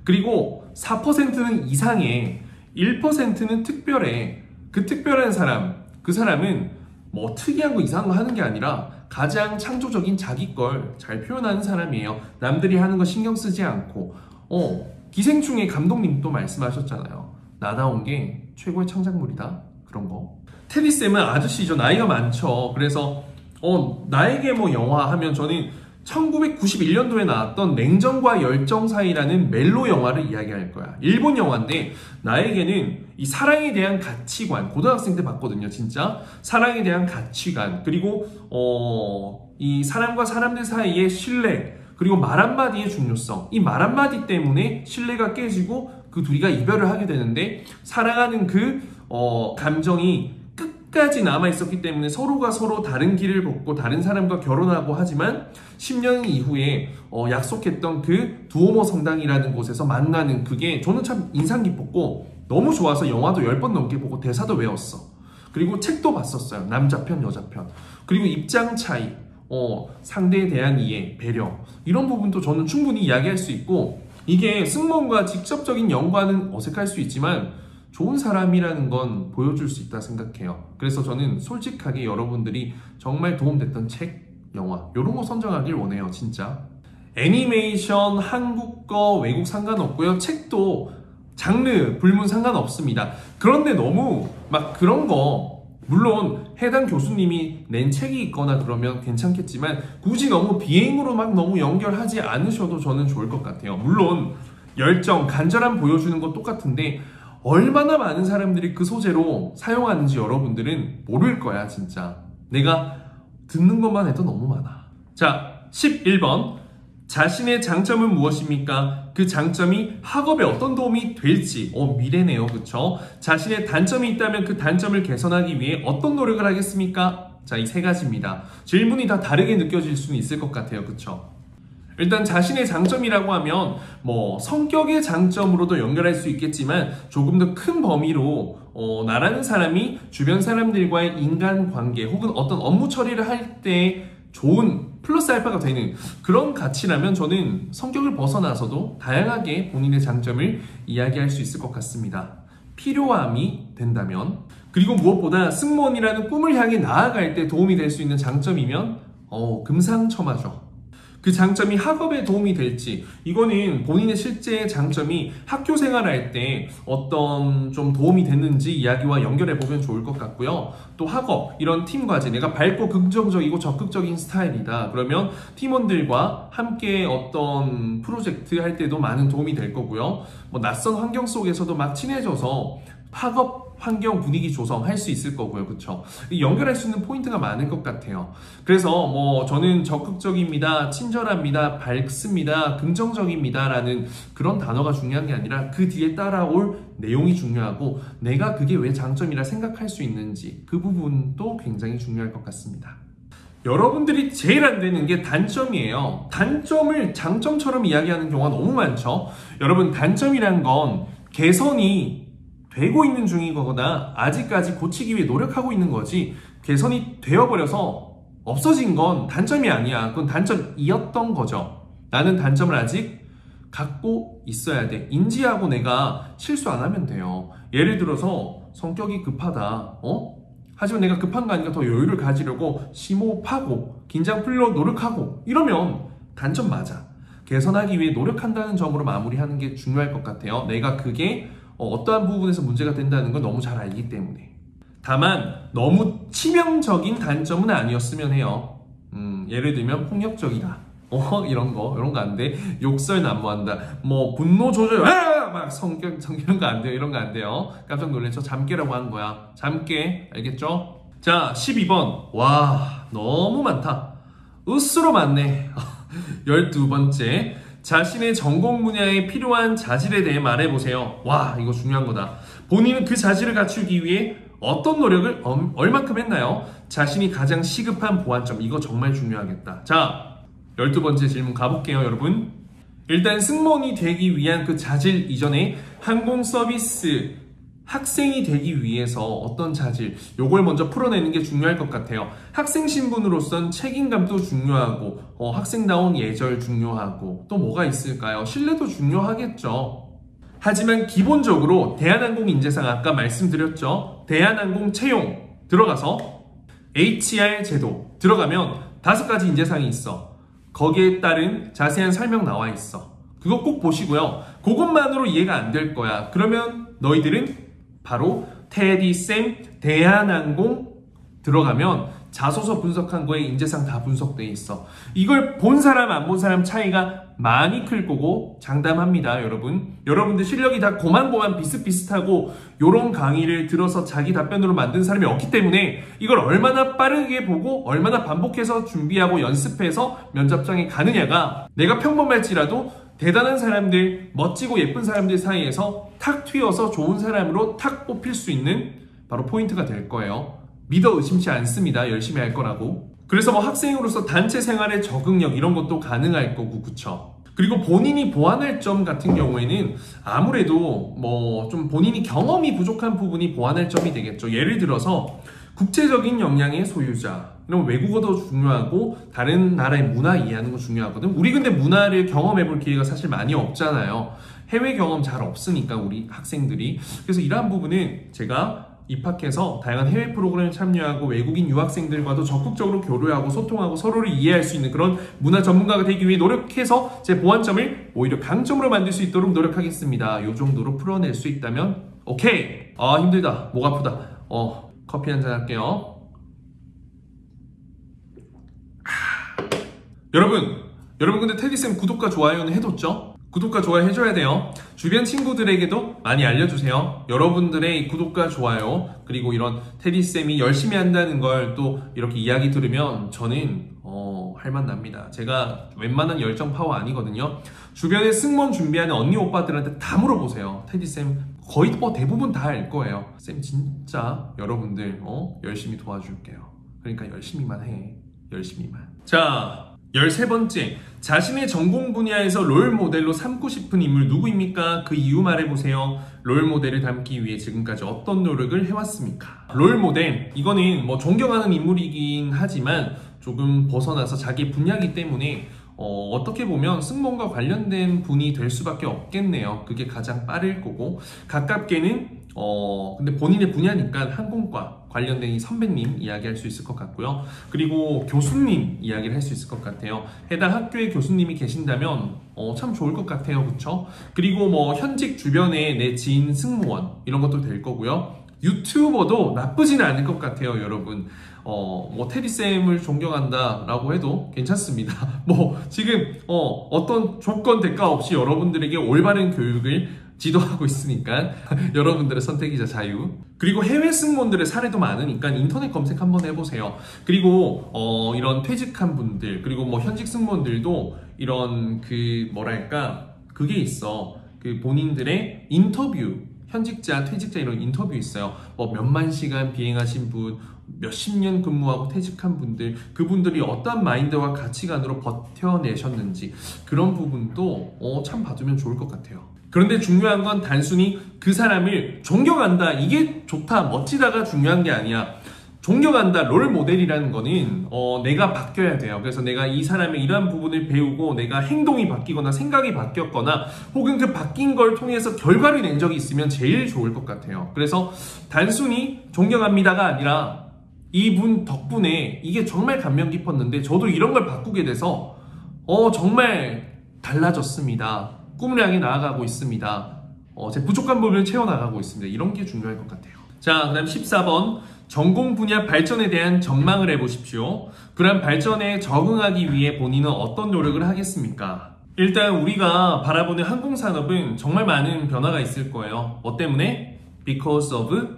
그리고 4%는 이상해. 1%는 특별해. 그 특별한 사람, 그 사람은 특이한 거 이상한 거 하는 게 아니라 가장 창조적인 자기 걸 잘 표현하는 사람이에요. 남들이 하는 거 신경 쓰지 않고. 기생충의 감독님도 말씀하셨잖아요. 나다운 게 최고의 창작물이다. 그런 거. 테디쌤은 아저씨죠. 나이가 많죠. 그래서 나에게 영화 하면 저는 1991년도에 나왔던 냉정과 열정 사이라는 멜로 영화를 이야기할 거야. 일본 영화인데 나에게는 이 사랑에 대한 가치관, 고등학생 때 봤거든요, 진짜. 사랑에 대한 가치관, 그리고 이 사람과 사람들 사이의 신뢰, 그리고 말 한마디의 중요성. 이 말 한마디 때문에 신뢰가 깨지고 그 둘이가 이별을 하게 되는데 사랑하는 그 감정이 끝까지 남아있었기 때문에 서로가 서로 다른 길을 걷고 다른 사람과 결혼하고 하지만 10년 이후에 약속했던 그 두오모 성당이라는 곳에서 만나는 그게 저는 참 인상 깊었고 너무 좋아서 영화도 10번 넘게 보고 대사도 외웠어. 그리고 책도 봤었어요. 남자편, 여자편. 그리고 입장 차이, 상대에 대한 이해, 배려, 이런 부분도 저는 충분히 이야기할 수 있고 이게 승무원과 직접적인 연관은 어색할 수 있지만 좋은 사람이라는 건 보여줄 수 있다 생각해요. 그래서 저는 솔직하게 여러분들이 정말 도움됐던 책, 영화 이런 거 선정하길 원해요. 진짜. 애니메이션, 한국어, 외국 상관없고요. 책도 장르, 불문 상관없습니다. 그런데 너무 막 그런 거 물론 해당 교수님이 낸 책이 있거나 그러면 괜찮겠지만 굳이 너무 비행으로 막 너무 연결하지 않으셔도 저는 좋을 것 같아요. 물론 열정, 간절함 보여주는 건 똑같은데 얼마나 많은 사람들이 그 소재로 사용하는지 여러분들은 모를 거야, 진짜. 내가 듣는 것만 해도 너무 많아. 자, 11번. 자신의 장점은 무엇입니까? 그 장점이 학업에 어떤 도움이 될지. 미래네요, 그쵸? 자신의 단점이 있다면 그 단점을 개선하기 위해 어떤 노력을 하겠습니까? 자, 이 세 가지입니다. 질문이 다 다르게 느껴질 수는 있을 것 같아요, 그쵸? 일단 자신의 장점이라고 하면 성격의 장점으로도 연결할 수 있겠지만 조금 더 큰 범위로 나라는 사람이 주변 사람들과의 인간관계 혹은 어떤 업무 처리를 할 때 좋은 플러스 알파가 되는 그런 가치라면 저는 성격을 벗어나서도 다양하게 본인의 장점을 이야기할 수 있을 것 같습니다. 필요함이 된다면, 그리고 무엇보다 승무원이라는 꿈을 향해 나아갈 때 도움이 될 수 있는 장점이면 금상첨화죠. 그 장점이 학업에 도움이 될지, 이거는 본인의 실제 장점이 학교 생활할 때 어떤 좀 도움이 됐는지 이야기와 연결해 보면 좋을 것 같고요. 또 학업, 이런 팀 과제, 내가 밝고 긍정적이고 적극적인 스타일이다. 그러면 팀원들과 함께 어떤 프로젝트 할 때도 많은 도움이 될 거고요. 낯선 환경 속에서도 막 친해져서 학업 환경 분위기 조성할 수 있을 거고요. 그쵸? 연결할 수 있는 포인트가 많을 것 같아요. 그래서 저는 적극적입니다, 친절합니다, 밝습니다, 긍정적입니다 라는 그런 단어가 중요한 게 아니라 그 뒤에 따라올 내용이 중요하고 내가 그게 왜 장점이라 생각할 수 있는지 그 부분도 굉장히 중요할 것 같습니다. 여러분들이 제일 안 되는 게 단점이에요. 단점을 장점처럼 이야기하는 경우가 너무 많죠. 여러분, 단점이란 건 개선이 되고 있는 중이거나 아직까지 고치기 위해 노력하고 있는 거지, 개선이 되어버려서 없어진 건 단점이 아니야. 그건 단점이었던 거죠. 나는 단점을 아직 갖고 있어야 돼. 인지하고 내가 실수 안 하면 돼요. 예를 들어서 성격이 급하다. 하지만 내가 급한 거 아니라 더 여유를 가지려고 심호흡하고 긴장 풀려 노력하고 이러면 단점 맞아. 개선하기 위해 노력한다는 점으로 마무리하는 게 중요할 것 같아요. 내가 그게 어떠한 부분에서 문제가 된다는 걸 너무 잘 알기 때문에. 다만 너무 치명적인 단점은 아니었으면 해요. 예를 들면 폭력적이다. 이런 거 안 돼. 욕설 난무한다. 분노 조절, 막 성격 이런 거 안 돼요. 이런 거 안 돼요. 깜짝 놀랐죠? 잠깨라고 하는 거야. 잠깨. 알겠죠? 자, 12번. 와, 너무 많다. 으스로 많네. 12번째. 자신의 전공 분야에 필요한 자질에 대해 말해보세요. 와, 이거 중요한 거다. 본인은 그 자질을 갖추기 위해 어떤 노력을 얼만큼 했나요? 자신이 가장 시급한 보완점. 이거 정말 중요하겠다. 자, 12번째 질문 가볼게요, 여러분. 일단 승무원이 되기 위한 그 자질 이전에 항공 서비스 학생이 되기 위해서 어떤 자질, 요걸 먼저 풀어내는 게 중요할 것 같아요. 학생 신분으로선 책임감도 중요하고 학생다운 예절 중요하고 또 뭐가 있을까요? 신뢰도 중요하겠죠. 하지만 기본적으로 대한항공 인재상 아까 말씀드렸죠. 대한항공 채용 들어가서 HR 제도 들어가면 5가지 인재상이 있어. 거기에 따른 자세한 설명 나와 있어. 그거 꼭 보시고요. 그것만으로 이해가 안 될 거야. 그러면 너희들은 바로 테디쌤 대한항공 들어가면 자소서 분석한 거에 인재상 다 분석돼 있어. 이걸 본 사람 안 본 사람 차이가 많이 클 거고 장담합니다, 여러분. 여러분들 실력이 다 고만고만 비슷비슷하고 요런 강의를 들어서 자기 답변으로 만든 사람이 없기 때문에 이걸 얼마나 빠르게 보고 얼마나 반복해서 준비하고 연습해서 면접장에 가느냐가 내가 평범할지라도 대단한 사람들, 멋지고 예쁜 사람들 사이에서 탁 튀어서 좋은 사람으로 탁 뽑힐 수 있는 바로 포인트가 될 거예요. 믿어 의심치 않습니다. 열심히 할 거라고. 그래서 뭐 학생으로서 단체 생활의 적응력 이런 것도 가능할 거고, 그쵸? 그리고 본인이 보완할 점 같은 경우에는 아무래도 뭐 좀 본인이 경험이 부족한 부분이 보완할 점이 되겠죠. 예를 들어서 국제적인 역량의 소유자. 이런 외국어도 중요하고 다른 나라의 문화 이해하는 거 중요하거든. 우리 근데 문화를 경험해 볼 기회가 사실 많이 없잖아요. 해외 경험 잘 없으니까 우리 학생들이. 그래서 이러한 부분은 제가 입학해서 다양한 해외 프로그램에 참여하고 외국인 유학생들과도 적극적으로 교류하고 소통하고 서로를 이해할 수 있는 그런 문화 전문가가 되기 위해 노력해서 제 보완점을 오히려 강점으로 만들 수 있도록 노력하겠습니다. 이 정도로 풀어낼 수 있다면 오케이. 아 힘들다. 목 아프다. 커피 한잔 할게요. 여러분 근데 테디쌤 구독과 좋아요는 해뒀죠? 구독과 좋아요 해줘야 돼요. 주변 친구들에게도 많이 알려주세요. 여러분들의 구독과 좋아요 그리고 이런 테디쌤이 열심히 한다는 걸 또 이렇게 이야기 들으면 저는 할만 납니다. 제가 웬만한 열정 파워 아니거든요. 주변에 승무원 준비하는 언니 오빠들한테 다 물어보세요. 테디쌤 거의 대부분 다 알 거예요. 쌤 진짜 여러분들 열심히 도와줄게요. 그러니까 열심히만 해. 열심히만. 자 13번째, 자신의 전공 분야에서 롤 모델로 삼고 싶은 인물 누구입니까? 그 이유 말해보세요. 롤 모델을 닮기 위해 지금까지 어떤 노력을 해왔습니까? 롤 모델, 이거는 뭐 존경하는 인물이긴 하지만 조금 벗어나서 자기 분야이기 때문에 어떻게 보면 승무원과 관련된 분이 될 수밖에 없겠네요. 그게 가장 빠를 거고, 가깝게는 근데 본인의 분야니까 항공과 관련된 이 선배님 이야기할 수 있을 것 같고요. 그리고 교수님 이야기를 할 수 있을 것 같아요. 해당 학교에 교수님이 계신다면 참 좋을 것 같아요. 그쵸? 그리고 뭐 현직 주변에 내 지인 승무원 이런 것도 될 거고요. 유튜버도 나쁘진 않을 것 같아요, 여러분. 뭐 테디쌤을 존경한다 라고 해도 괜찮습니다. 뭐 지금 어떤 조건 대가 없이 여러분들에게 올바른 교육을 지도하고 있으니까 여러분들의 선택이자 자유. 그리고 해외 승무원들의 사례도 많으니까 인터넷 검색 한번 해보세요. 그리고 이런 퇴직한 분들 그리고 뭐 현직 승무원들도 이런 그게 있어. 그 본인들의 인터뷰, 현직자, 퇴직자 이런 인터뷰 있어요. 뭐 몇만 시간 비행하신 분, 몇십 년 근무하고 퇴직한 분들, 그분들이 어떤 마인드와 가치관으로 버텨내셨는지 그런 부분도 참 봐두면 좋을 것 같아요. 그런데 중요한 건 단순히 그 사람을 존경한다, 이게 좋다, 멋지다가 중요한 게 아니야. 존경한다, 롤 모델이라는 거는 내가 바뀌어야 돼요. 그래서 내가 이 사람의 이러한 부분을 배우고 내가 행동이 바뀌거나 생각이 바뀌었거나 혹은 그 바뀐 걸 통해서 결과를 낸 적이 있으면 제일 좋을 것 같아요. 그래서 단순히 존경합니다가 아니라 이분 덕분에 이게 정말 감명 깊었는데 저도 이런 걸 바꾸게 돼서 정말 달라졌습니다. 꿈을 향해 나아가고 있습니다. 제 부족한 부분을 채워나가고 있습니다. 이런 게 중요할 것 같아요. 자, 그 다음 14번. 전공 분야 발전에 대한 전망을 해보십시오. 그런 발전에 적응하기 위해 본인은 어떤 노력을 하겠습니까? 일단 우리가 바라보는 항공산업은 정말 많은 변화가 있을 거예요. 뭐 때문에? Because of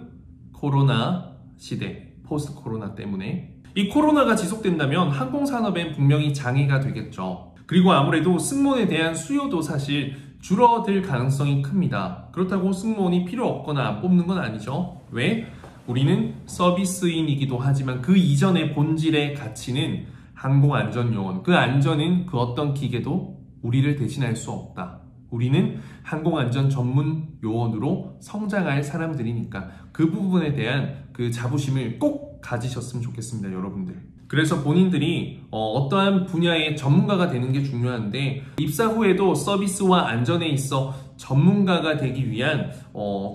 코로나 시대, 포스트 코로나 때문에. 이 코로나가 지속된다면 항공산업엔 분명히 장애가 되겠죠. 그리고 아무래도 승무원에 대한 수요도 사실 줄어들 가능성이 큽니다. 그렇다고 승무원이 필요 없거나 안 뽑는 건 아니죠. 왜? 우리는 서비스인이기도 하지만 그 이전의 본질의 가치는 항공안전요원. 그 안전은 그 어떤 기계도 우리를 대신할 수 없다. 우리는 항공안전 전문 요원으로 성장할 사람들이니까 그 부분에 대한 그 자부심을 꼭 가지셨으면 좋겠습니다, 여러분들. 그래서 본인들이 어떠한 분야의 전문가가 되는 게 중요한데 입사 후에도 서비스와 안전에 있어 전문가가 되기 위한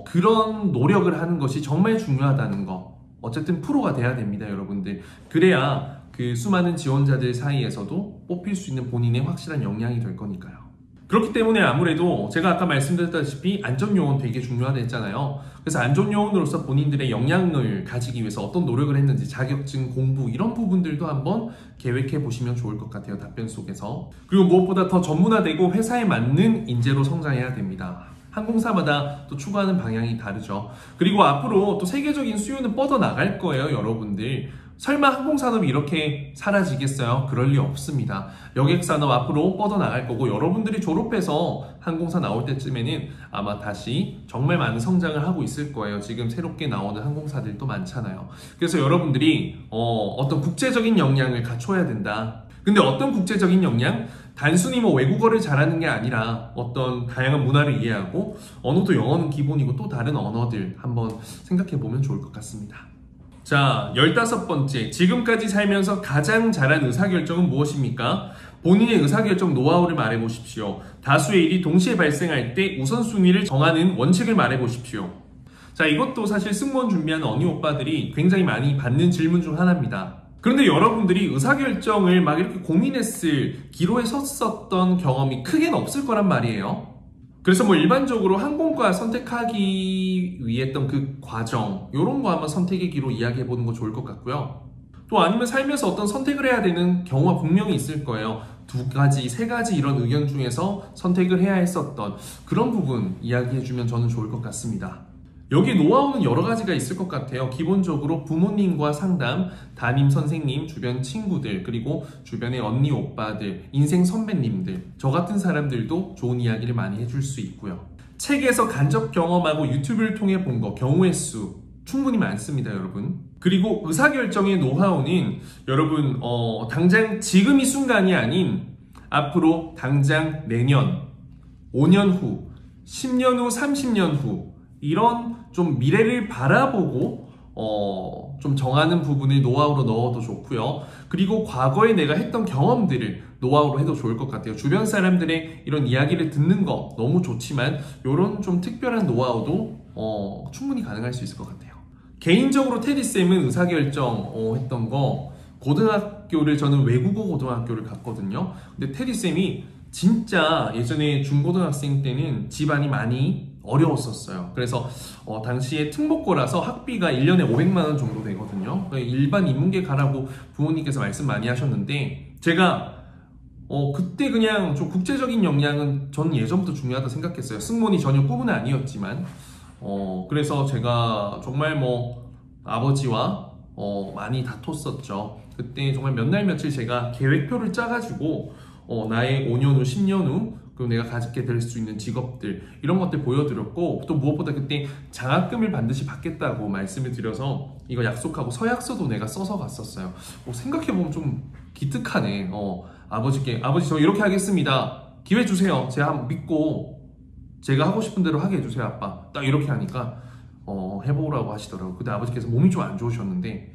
그런 노력을 하는 것이 정말 중요하다는 거. 어쨌든 프로가 돼야 됩니다, 여러분들. 그래야 그 수많은 지원자들 사이에서도 뽑힐 수 있는 본인의 확실한 역량이 될 거니까요. 그렇기 때문에 아무래도 제가 아까 말씀드렸다시피 안전요원 되게 중요하다 했잖아요. 그래서 안전요원으로서 본인들의 역량을 가지기 위해서 어떤 노력을 했는지 자격증 공부 이런 부분들도 한번 계획해 보시면 좋을 것 같아요. 답변 속에서. 그리고 무엇보다 더 전문화되고 회사에 맞는 인재로 성장해야 됩니다. 항공사마다 또 추구하는 방향이 다르죠. 그리고 앞으로 또 세계적인 수요는 뻗어나갈 거예요, 여러분들. 설마 항공산업이 이렇게 사라지겠어요? 그럴 리 없습니다. 여객산업 앞으로 뻗어나갈 거고 여러분들이 졸업해서 항공사 나올 때쯤에는 아마 다시 정말 많은 성장을 하고 있을 거예요. 지금 새롭게 나오는 항공사들도 많잖아요. 그래서 여러분들이 어떤 국제적인 역량을 갖춰야 된다. 근데 어떤 국제적인 역량? 단순히 뭐 외국어를 잘하는 게 아니라 어떤 다양한 문화를 이해하고 언어도 영어는 기본이고 또 다른 언어들 한번 생각해 보면 좋을 것 같습니다. 자, 15번째. 지금까지 살면서 가장 잘한 의사결정은 무엇입니까? 본인의 의사결정 노하우를 말해보십시오. 다수의 일이 동시에 발생할 때 우선순위를 정하는 원칙을 말해보십시오. 자, 이것도 사실 승무원 준비하는 언니 오빠들이 굉장히 많이 받는 질문 중 하나입니다. 그런데 여러분들이 의사결정을 막 이렇게 고민했을 기로에 섰었던 경험이 크게는 없을 거란 말이에요. 그래서 뭐 일반적으로 항공과 선택하기 위해 했던 그 과정 이런 거 한번 선택의 기로 이야기해 보는 거 좋을 것 같고요. 또 아니면 살면서 어떤 선택을 해야 되는 경우가 분명히 있을 거예요. 2가지, 3가지 이런 의견 중에서 선택을 해야 했었던 그런 부분 이야기해 주면 저는 좋을 것 같습니다. 여기 노하우는 여러 가지가 있을 것 같아요. 기본적으로 부모님과 상담, 담임 선생님, 주변 친구들, 그리고 주변의 언니, 오빠들, 인생 선배님들, 저 같은 사람들도 좋은 이야기를 많이 해줄 수 있고요. 책에서 간접 경험하고 유튜브를 통해 본 거, 경우의 수 충분히 많습니다, 여러분. 그리고 의사결정의 노하우는 여러분 당장 지금 이 순간이 아닌 앞으로 당장 내년, 5년 후, 10년 후, 30년 후 이런 좀 미래를 바라보고 좀 정하는 부분을 노하우로 넣어도 좋고요. 그리고 과거에 내가 했던 경험들을 노하우로 해도 좋을 것 같아요. 주변 사람들의 이런 이야기를 듣는 거 너무 좋지만 이런 좀 특별한 노하우도 충분히 가능할 수 있을 것 같아요. 개인적으로 테디쌤은 의사결정 했던 거 고등학교를 저는 외국어 고등학교를 갔거든요. 근데 테디쌤이 진짜 예전에 중고등학생 때는 집안이 많이 어려웠었어요. 그래서 당시에 특목고라서 학비가 1년에 500만 원 정도 되거든요. 일반 인문계 가라고 부모님께서 말씀 많이 하셨는데 제가 그때 그냥 좀 국제적인 역량은 저는 예전부터 중요하다 생각했어요. 승무원이 전혀 꿈은 아니었지만 그래서 제가 정말 뭐 아버지와 많이 다퉜었죠. 그때 정말 몇 날 며칠 제가 계획표를 짜가지고 나의 5년 후, 10년 후 그리고 내가 가지게 될 수 있는 직업들 이런 것들 보여드렸고 또 무엇보다 그때 장학금을 반드시 받겠다고 말씀을 드려서 이거 약속하고 서약서도 내가 써서 갔었어요. 생각해보면 좀 기특하네. 아버지께 아버지 저 이렇게 하겠습니다. 기회 주세요. 제가 한번 믿고 제가 하고 싶은 대로 하게 해주세요 아빠. 딱 이렇게 하니까 해보라고 하시더라고요. 근데 아버지께서 몸이 좀 안 좋으셨는데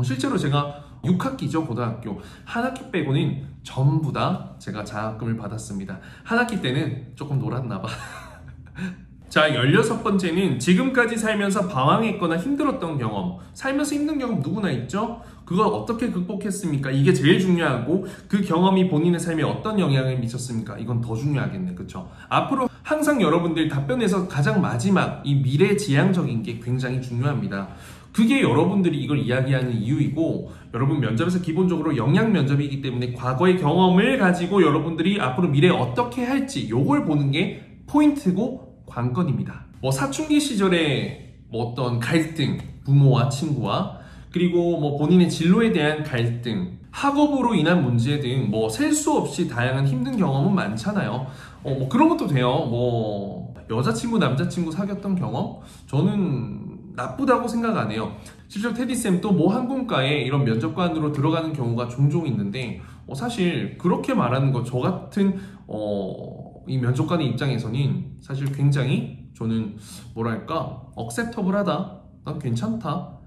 실제로 제가 6학기죠 고등학교 한 학기 빼고는 전부 다 제가 장학금을 받았습니다. 한 학기 때는 조금 놀았나봐. 자 16번째는 지금까지 살면서 방황했거나 힘들었던 경험. 살면서 힘든 경험 누구나 있죠? 그걸 어떻게 극복했습니까? 이게 제일 중요하고 그 경험이 본인의 삶에 어떤 영향을 미쳤습니까? 이건 더 중요하겠네, 그쵸? 앞으로 항상 여러분들 답변에서 가장 마지막 이 미래지향적인 게 굉장히 중요합니다. 그게 여러분들이 이걸 이야기하는 이유이고 여러분 면접에서 기본적으로 역량 면접이기 때문에 과거의 경험을 가지고 여러분들이 앞으로 미래에 어떻게 할지 요걸 보는 게 포인트고 관건입니다. 사춘기 시절에 어떤 갈등, 부모와 친구와 그리고 본인의 진로에 대한 갈등, 학업으로 인한 문제 등 셀 수 없이 다양한 힘든 경험은 많잖아요. 그런 것도 돼요. 여자친구, 남자친구 사귀었던 경험? 저는 나쁘다고 생각 안 해요. 실제로 테디쌤도 항공과에 이런 면접관으로 들어가는 경우가 종종 있는데 사실 그렇게 말하는 거 저 같은 이 면접관의 입장에서는 사실 굉장히 저는 억셉터블하다. 난 괜찮다.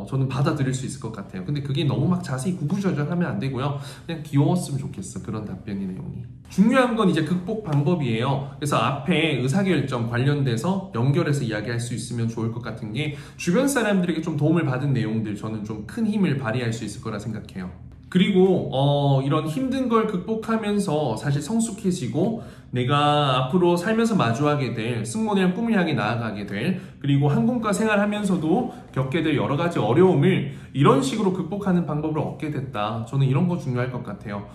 저는 받아들일 수 있을 것 같아요. 근데 그게 너무 막 자세히 구구절절하면 안 되고요. 그냥 귀여웠으면 좋겠어. 그런 답변이 내용이. 중요한 건 이제 극복 방법이에요. 그래서 앞에 의사결정 관련돼서 연결해서 이야기할 수 있으면 좋을 것 같은 게 주변 사람들에게 좀 도움을 받은 내용들 저는 좀 큰 힘을 발휘할 수 있을 거라 생각해요. 그리고 이런 힘든 걸 극복하면서 사실 성숙해지고 내가 앞으로 살면서 마주하게 될 승무원이란 꿈을 향해 나아가게 될 그리고 항공과 생활하면서도 겪게 될 여러 가지 어려움을 이런 식으로 극복하는 방법을 얻게 됐다. 저는 이런 거 중요할 것 같아요.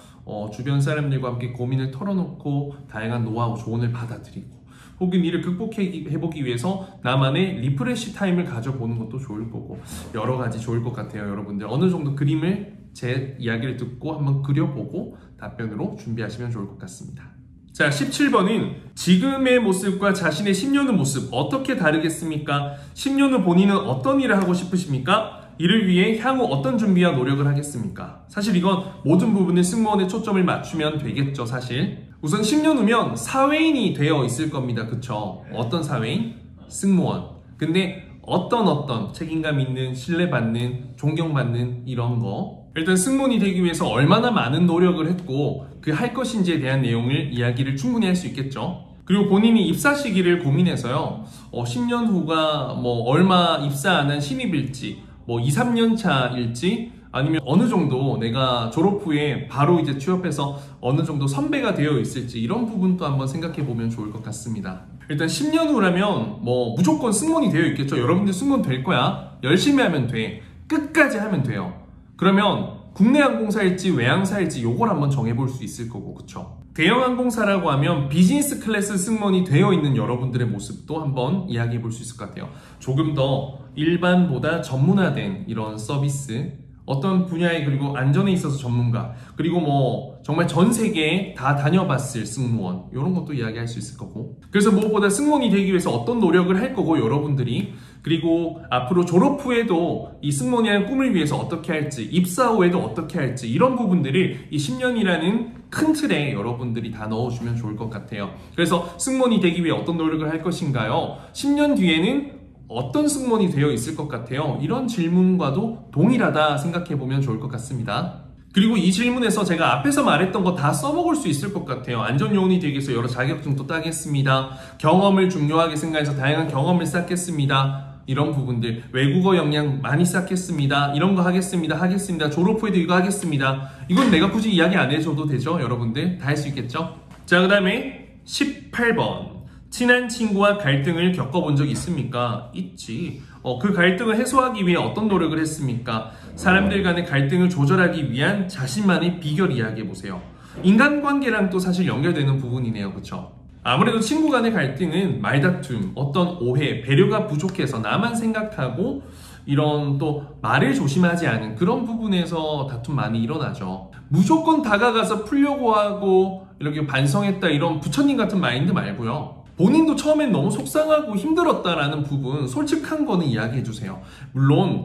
주변 사람들과 함께 고민을 털어놓고 다양한 노하우, 조언을 받아들이고 혹은 이를 극복해보기 위해서 나만의 리프레시 타임을 가져보는 것도 좋을 거고 여러 가지 좋을 것 같아요. 여러분들 어느 정도 그림을 제 이야기를 듣고 한번 그려보고 답변으로 준비하시면 좋을 것 같습니다. 자, 17번은 지금의 모습과 자신의 10년 후 모습 어떻게 다르겠습니까? 10년 후 본인은 어떤 일을 하고 싶으십니까? 이를 위해 향후 어떤 준비와 노력을 하겠습니까? 사실 이건 모든 부분을 승무원에 초점을 맞추면 되겠죠, 사실. 우선 10년 후면 사회인이 되어 있을 겁니다. 그쵸? 어떤 사회인? 승무원. 근데 어떤 책임감 있는, 신뢰받는, 존경받는 이런 거. 일단 승무원이 되기 위해서 얼마나 많은 노력을 했고 그 할 것인지에 대한 내용을 이야기를 충분히 할 수 있겠죠. 그리고 본인이 입사 시기를 고민해서요. 10년 후가 뭐 얼마 입사 안 한 신입일지 뭐 2, 3년 차일지 아니면 어느 정도 내가 졸업 후에 바로 이제 취업해서 어느 정도 선배가 되어 있을지 이런 부분도 한번 생각해 보면 좋을 것 같습니다. 일단 10년 후라면 뭐 무조건 승무원이 되어 있겠죠. 여러분들 승무원 될 거야. 열심히 하면 돼. 끝까지 하면 돼요. 그러면 국내 항공사일지 외항사일지 요걸 한번 정해볼 수 있을 거고, 그쵸? 대형 항공사라고 하면 비즈니스 클래스 승무원이 되어 있는 여러분들의 모습도 한번 이야기해 볼 수 있을 것 같아요. 조금 더 일반보다 전문화된 이런 서비스, 어떤 분야에 그리고 안전에 있어서 전문가, 그리고 뭐 정말 전 세계에 다 다녀봤을 승무원, 이런 것도 이야기할 수 있을 거고. 그래서 무엇보다 승무원이 되기 위해서 어떤 노력을 할 거고, 여러분들이. 그리고 앞으로 졸업 후에도 이 승무원이라는 꿈을 위해서 어떻게 할지, 입사 후에도 어떻게 할지, 이런 부분들을 이 10년이라는 큰 틀에 여러분들이 다 넣어주면 좋을 것 같아요. 그래서 승무원이 되기 위해 어떤 노력을 할 것인가요? 10년 뒤에는 어떤 승무원이 되어 있을 것 같아요? 이런 질문과도 동일하다 생각해보면 좋을 것 같습니다. 그리고 이 질문에서 제가 앞에서 말했던 거 다 써먹을 수 있을 것 같아요. 안전요원이 되기 위해서 여러 자격증도 따겠습니다. 경험을 중요하게 생각해서 다양한 경험을 쌓겠습니다. 이런 부분들, 외국어 역량 많이 쌓겠습니다. 이런 거 하겠습니다. 졸업 후에도 이거 하겠습니다. 이건 내가 굳이 이야기 안 해줘도 되죠? 여러분들 다 할 수 있겠죠? 자, 그 다음에 18번. 친한 친구와 갈등을 겪어본 적 있습니까? 있지. 그 갈등을 해소하기 위해 어떤 노력을 했습니까? 사람들 간의 갈등을 조절하기 위한 자신만의 비결 이야기해보세요. 인간관계랑 또 사실 연결되는 부분이네요. 그쵸? 아무래도 친구 간의 갈등은 말다툼, 어떤 오해, 배려가 부족해서 나만 생각하고 이런 또 말을 조심하지 않은 그런 부분에서 다툼 많이 일어나죠. 무조건 다가가서 풀려고 하고 이렇게 반성했다 이런 부처님 같은 마인드 말고요. 본인도 처음엔 너무 속상하고 힘들었다라는 부분 솔직한 거는 이야기해주세요. 물론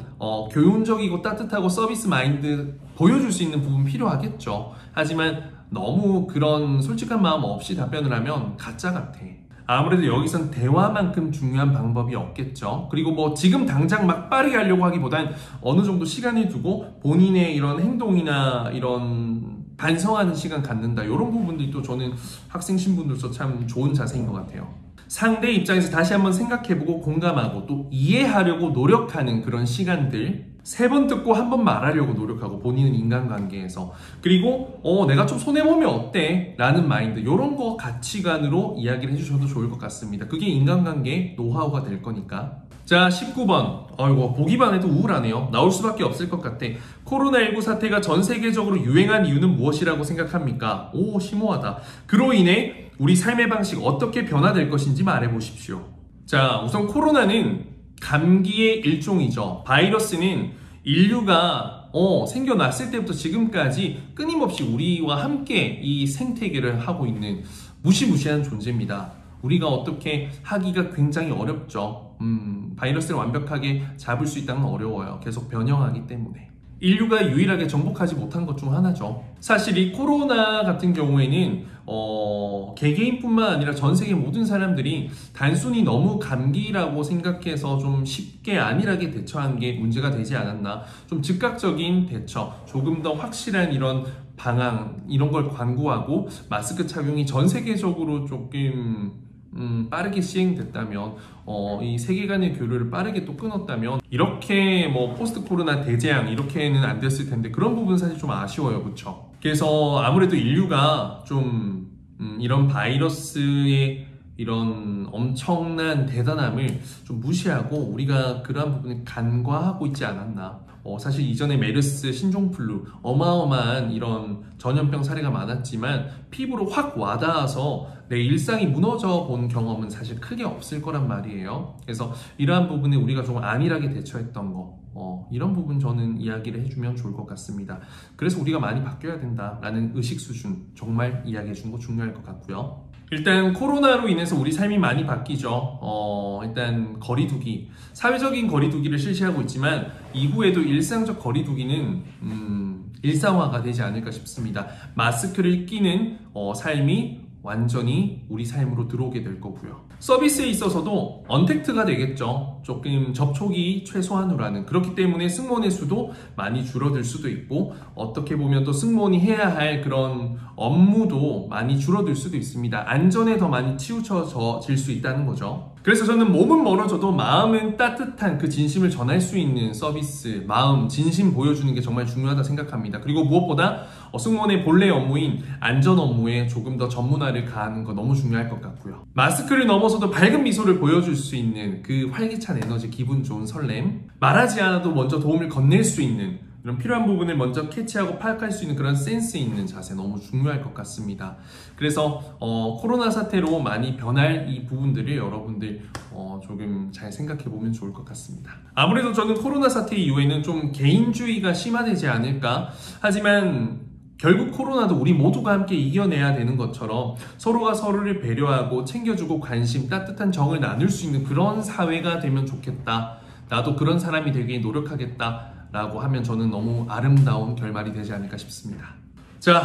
교훈적이고 따뜻하고 서비스 마인드 보여줄 수 있는 부분 필요하겠죠. 하지만 너무 그런 솔직한 마음 없이 답변을 하면 가짜 같아. 아무래도 여기선 대화만큼 중요한 방법이 없겠죠. 그리고 뭐 지금 당장 막 빠르게 하려고 하기보단 어느 정도 시간을 두고 본인의 이런 행동이나 이런 반성하는 시간 갖는다. 이런 부분들이 또 저는 학생 신분으로서 참 좋은 자세인 것 같아요. 상대 입장에서 다시 한번 생각해보고 공감하고 또 이해하려고 노력하는 그런 시간들, 3번 듣고 한 번 말하려고 노력하고 본인은 인간관계에서, 그리고 내가 좀 손해보면 어때? 라는 마인드, 이런 거 가치관으로 이야기를 해주셔도 좋을 것 같습니다. 그게 인간관계 노하우가 될 거니까. 자, 19번. 아이고, 보기만 해도 우울하네요. 나올 수밖에 없을 것 같아. 코로나19 사태가 전 세계적으로 유행한 이유는 무엇이라고 생각합니까? 오, 심오하다. 그로 인해 우리 삶의 방식 어떻게 변화될 것인지 말해보십시오. 자, 우선 코로나는 감기의 일종이죠. 바이러스는 인류가 생겨났을 때부터 지금까지 끊임없이 우리와 함께 이 생태계를 하고 있는 무시무시한 존재입니다. 우리가 어떻게 하기가 굉장히 어렵죠. 바이러스를 완벽하게 잡을 수 있다는 건 어려워요. 계속 변형하기 때문에. 인류가 유일하게 정복하지 못한 것 중 하나죠. 사실 이 코로나 같은 경우에는 개개인뿐만 아니라 전 세계 모든 사람들이 단순히 너무 감기라고 생각해서 좀 쉽게 안일하게 대처한 게 문제가 되지 않았나. 좀 즉각적인 대처, 조금 더 확실한 이런 방향, 이런 걸 광고하고 마스크 착용이 전 세계적으로 조금 빠르게 시행됐다면, 이 세계 간의 교류를 빠르게 또 끊었다면, 이렇게 뭐 포스트 코로나 대재앙 이렇게는 안 됐을 텐데, 그런 부분 사실 좀 아쉬워요. 그쵸? 그래서 아무래도 인류가 좀 이런 바이러스의 이런 엄청난 대단함을 좀 무시하고 우리가 그러한 부분을 간과하고 있지 않았나. 사실 이전에 메르스, 신종플루 어마어마한 이런 전염병 사례가 많았지만 피부로 확 와닿아서 내 일상이 무너져 본 경험은 사실 크게 없을 거란 말이에요. 그래서 이러한 부분에 우리가 좀 안일하게 대처했던 거, 이런 부분 저는 이야기를 해주면 좋을 것 같습니다. 그래서 우리가 많이 바뀌어야 된다라는 의식 수준 정말 이야기해 주는 거 중요할 것 같고요. 일단 코로나로 인해서 우리 삶이 많이 바뀌죠. 일단 거리두기, 사회적인 거리두기를 실시하고 있지만 이후에도 일상적 거리두기는 일상화가 되지 않을까 싶습니다. 마스크를 끼는 삶이 완전히 우리 삶으로 들어오게 될 거고요. 서비스에 있어서도 언택트가 되겠죠. 조금 접촉이 최소한으로 하는, 그렇기 때문에 승무원의 수도 많이 줄어들 수도 있고, 어떻게 보면 또 승무원이 해야 할 그런 업무도 많이 줄어들 수도 있습니다. 안전에 더 많이 치우쳐질 수 있다는 거죠. 그래서 저는 몸은 멀어져도 마음은 따뜻한 그 진심을 전할 수 있는 서비스, 마음, 진심 보여주는 게 정말 중요하다 생각합니다. 그리고 무엇보다 승무원의 본래 업무인 안전 업무에 조금 더 전문화를 가하는 거 너무 중요할 것 같고요. 마스크를 넘어서도 밝은 미소를 보여줄 수 있는 그 활기찬 에너지, 기분 좋은 설렘, 말하지 않아도 먼저 도움을 건넬 수 있는, 이런 필요한 부분을 먼저 캐치하고 파악할 수 있는 그런 센스 있는 자세 너무 중요할 것 같습니다. 그래서 코로나 사태로 많이 변할 이 부분들을 여러분들 조금 잘 생각해 보면 좋을 것 같습니다. 아무래도 저는 코로나 사태 이후에는 좀 개인주의가 심화되지 않을까. 하지만 결국 코로나도 우리 모두가 함께 이겨내야 되는 것처럼 서로가 서로를 배려하고 챙겨주고 관심, 따뜻한 정을 나눌 수 있는 그런 사회가 되면 좋겠다. 나도 그런 사람이 되기 노력하겠다 라고 하면 저는 너무 아름다운 결말이 되지 않을까 싶습니다. 자,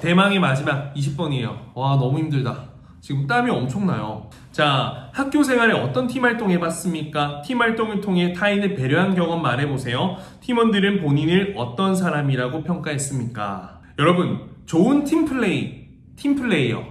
대망의 마지막 20번이에요. 와, 너무 힘들다. 지금 땀이 엄청나요. 자, 학교 생활에 어떤 팀 활동 해봤습니까? 팀 활동을 통해 타인을 배려한 경험 말해보세요. 팀원들은 본인을 어떤 사람이라고 평가했습니까? 여러분, 좋은 팀플레이어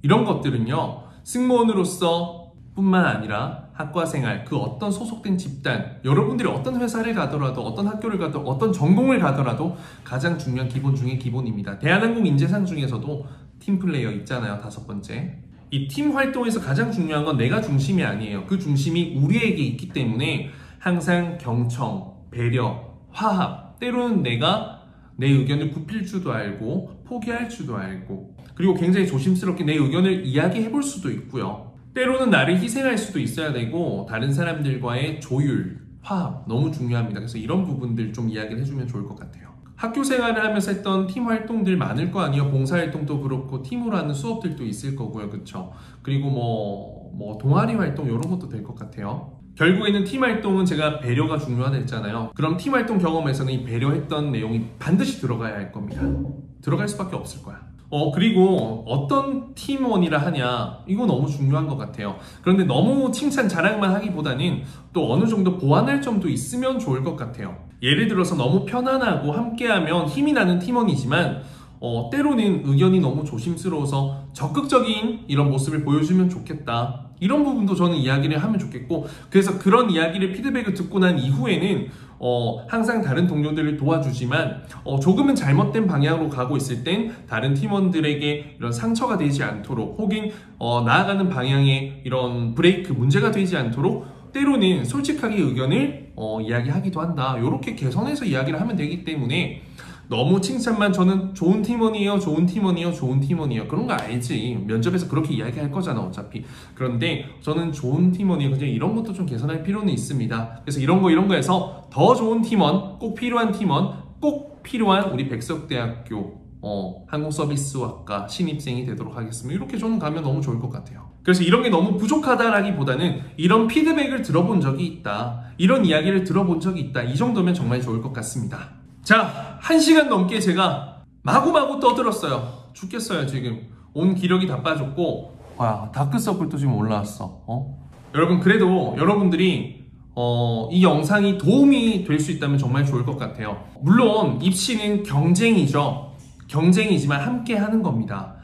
이런 것들은요, 승무원으로서 뿐만 아니라 학과 생활, 그 어떤 소속된 집단, 여러분들이 어떤 회사를 가더라도, 어떤 학교를 가더라도, 어떤 전공을 가더라도 가장 중요한 기본 중에 기본입니다. 대한항공 인재상 중에서도 팀플레이어 있잖아요. 5번째. 이 팀 활동에서 가장 중요한 건 내가 중심이 아니에요. 그 중심이 우리에게 있기 때문에 항상 경청, 배려, 화합, 때로는 내가 내 의견을 굽힐 줄도 알고 포기할 줄도 알고, 그리고 굉장히 조심스럽게 내 의견을 이야기해 볼 수도 있고요. 때로는 나를 희생할 수도 있어야 되고, 다른 사람들과의 조율, 화합 너무 중요합니다. 그래서 이런 부분들 좀 이야기를 해주면 좋을 것 같아요. 학교 생활을 하면서 했던 팀 활동들 많을 거 아니에요. 봉사활동도 그렇고 팀으로 하는 수업들도 있을 거고요. 그쵸? 그리고 뭐 동아리 활동 이런 것도 될 것 같아요. 결국에는 팀 활동은 제가 배려가 중요하다 했잖아요. 그럼 팀 활동 경험에서는 이 배려했던 내용이 반드시 들어가야 할 겁니다. 들어갈 수밖에 없을 거야. 그리고 어떤 팀원이라 하냐, 이거 너무 중요한 것 같아요. 그런데 너무 칭찬 자랑만 하기보다는 또 어느 정도 보완할 점도 있으면 좋을 것 같아요. 예를 들어서 너무 편안하고 함께하면 힘이 나는 팀원이지만 때로는 의견이 너무 조심스러워서 적극적인 이런 모습을 보여주면 좋겠다. 이런 부분도 저는 이야기를 하면 좋겠고, 그래서 그런 이야기를 피드백을 듣고 난 이후에는 항상 다른 동료들을 도와주지만 조금은 잘못된 방향으로 가고 있을 땐 다른 팀원들에게 이런 상처가 되지 않도록, 혹은 나아가는 방향에 이런 브레이크, 문제가 되지 않도록 때로는 솔직하게 의견을 이야기하기도 한다. 이렇게 개선해서 이야기를 하면 되기 때문에 너무 칭찬만, 저는 좋은 팀원이에요, 좋은 팀원이에요, 좋은 팀원이에요, 그런 거 알지. 면접에서 그렇게 이야기할 거잖아 어차피. 그런데 저는 좋은 팀원이에요, 그냥 이런 것도 좀 개선할 필요는 있습니다. 그래서 이런 거 해서 더 좋은 팀원, 꼭 필요한 팀원, 꼭 필요한 우리 백석대학교 항공서비스학과 신입생이 되도록 하겠습니다. 이렇게 저는 가면 너무 좋을 것 같아요. 그래서 이런 게 너무 부족하다라기보다는 이런 피드백을 들어본 적이 있다, 이런 이야기를 들어본 적이 있다, 이 정도면 정말 좋을 것 같습니다. 자, 1시간 넘게 제가 마구마구 떠들었어요. 죽겠어요. 지금 온 기력이 다 빠졌고, 와, 다크서클도 지금 올라왔어. 여러분, 그래도 여러분들이 이 영상이 도움이 될 수 있다면 정말 좋을 것 같아요. 물론 입시는 경쟁이죠. 경쟁이지만 함께 하는 겁니다.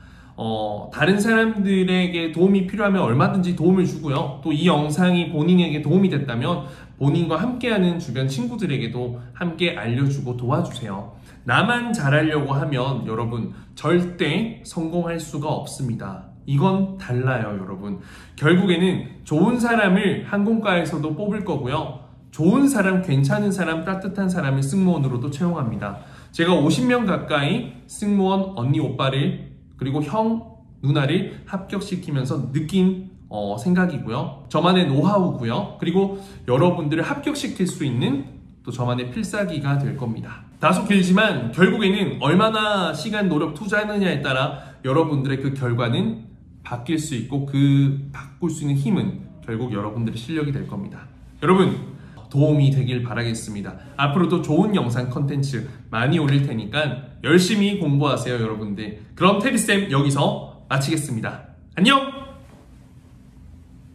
다른 사람들에게 도움이 필요하면 얼마든지 도움을 주고요. 또 이 영상이 본인에게 도움이 됐다면 본인과 함께하는 주변 친구들에게도 함께 알려주고 도와주세요. 나만 잘하려고 하면 여러분 절대 성공할 수가 없습니다. 이건 달라요, 여러분. 결국에는 좋은 사람을 항공과에서도 뽑을 거고요. 좋은 사람, 괜찮은 사람, 따뜻한 사람을 승무원으로도 채용합니다. 제가 50명 가까이 승무원 언니, 오빠를 그리고 형, 누나를 합격시키면서 느낀 생각이고요. 저만의 노하우고요. 그리고 여러분들을 합격시킬 수 있는 또 저만의 필살기가 될 겁니다. 다소 길지만 결국에는 얼마나 시간, 노력 투자하느냐에 따라 여러분들의 그 결과는 바뀔 수 있고 그 바꿀 수 있는 힘은 결국 여러분들의 실력이 될 겁니다. 여러분 도움이 되길 바라겠습니다. 앞으로도 좋은 영상 컨텐츠 많이 올릴 테니까 열심히 공부하세요, 여러분들. 그럼 테디쌤 여기서 마치겠습니다. 안녕!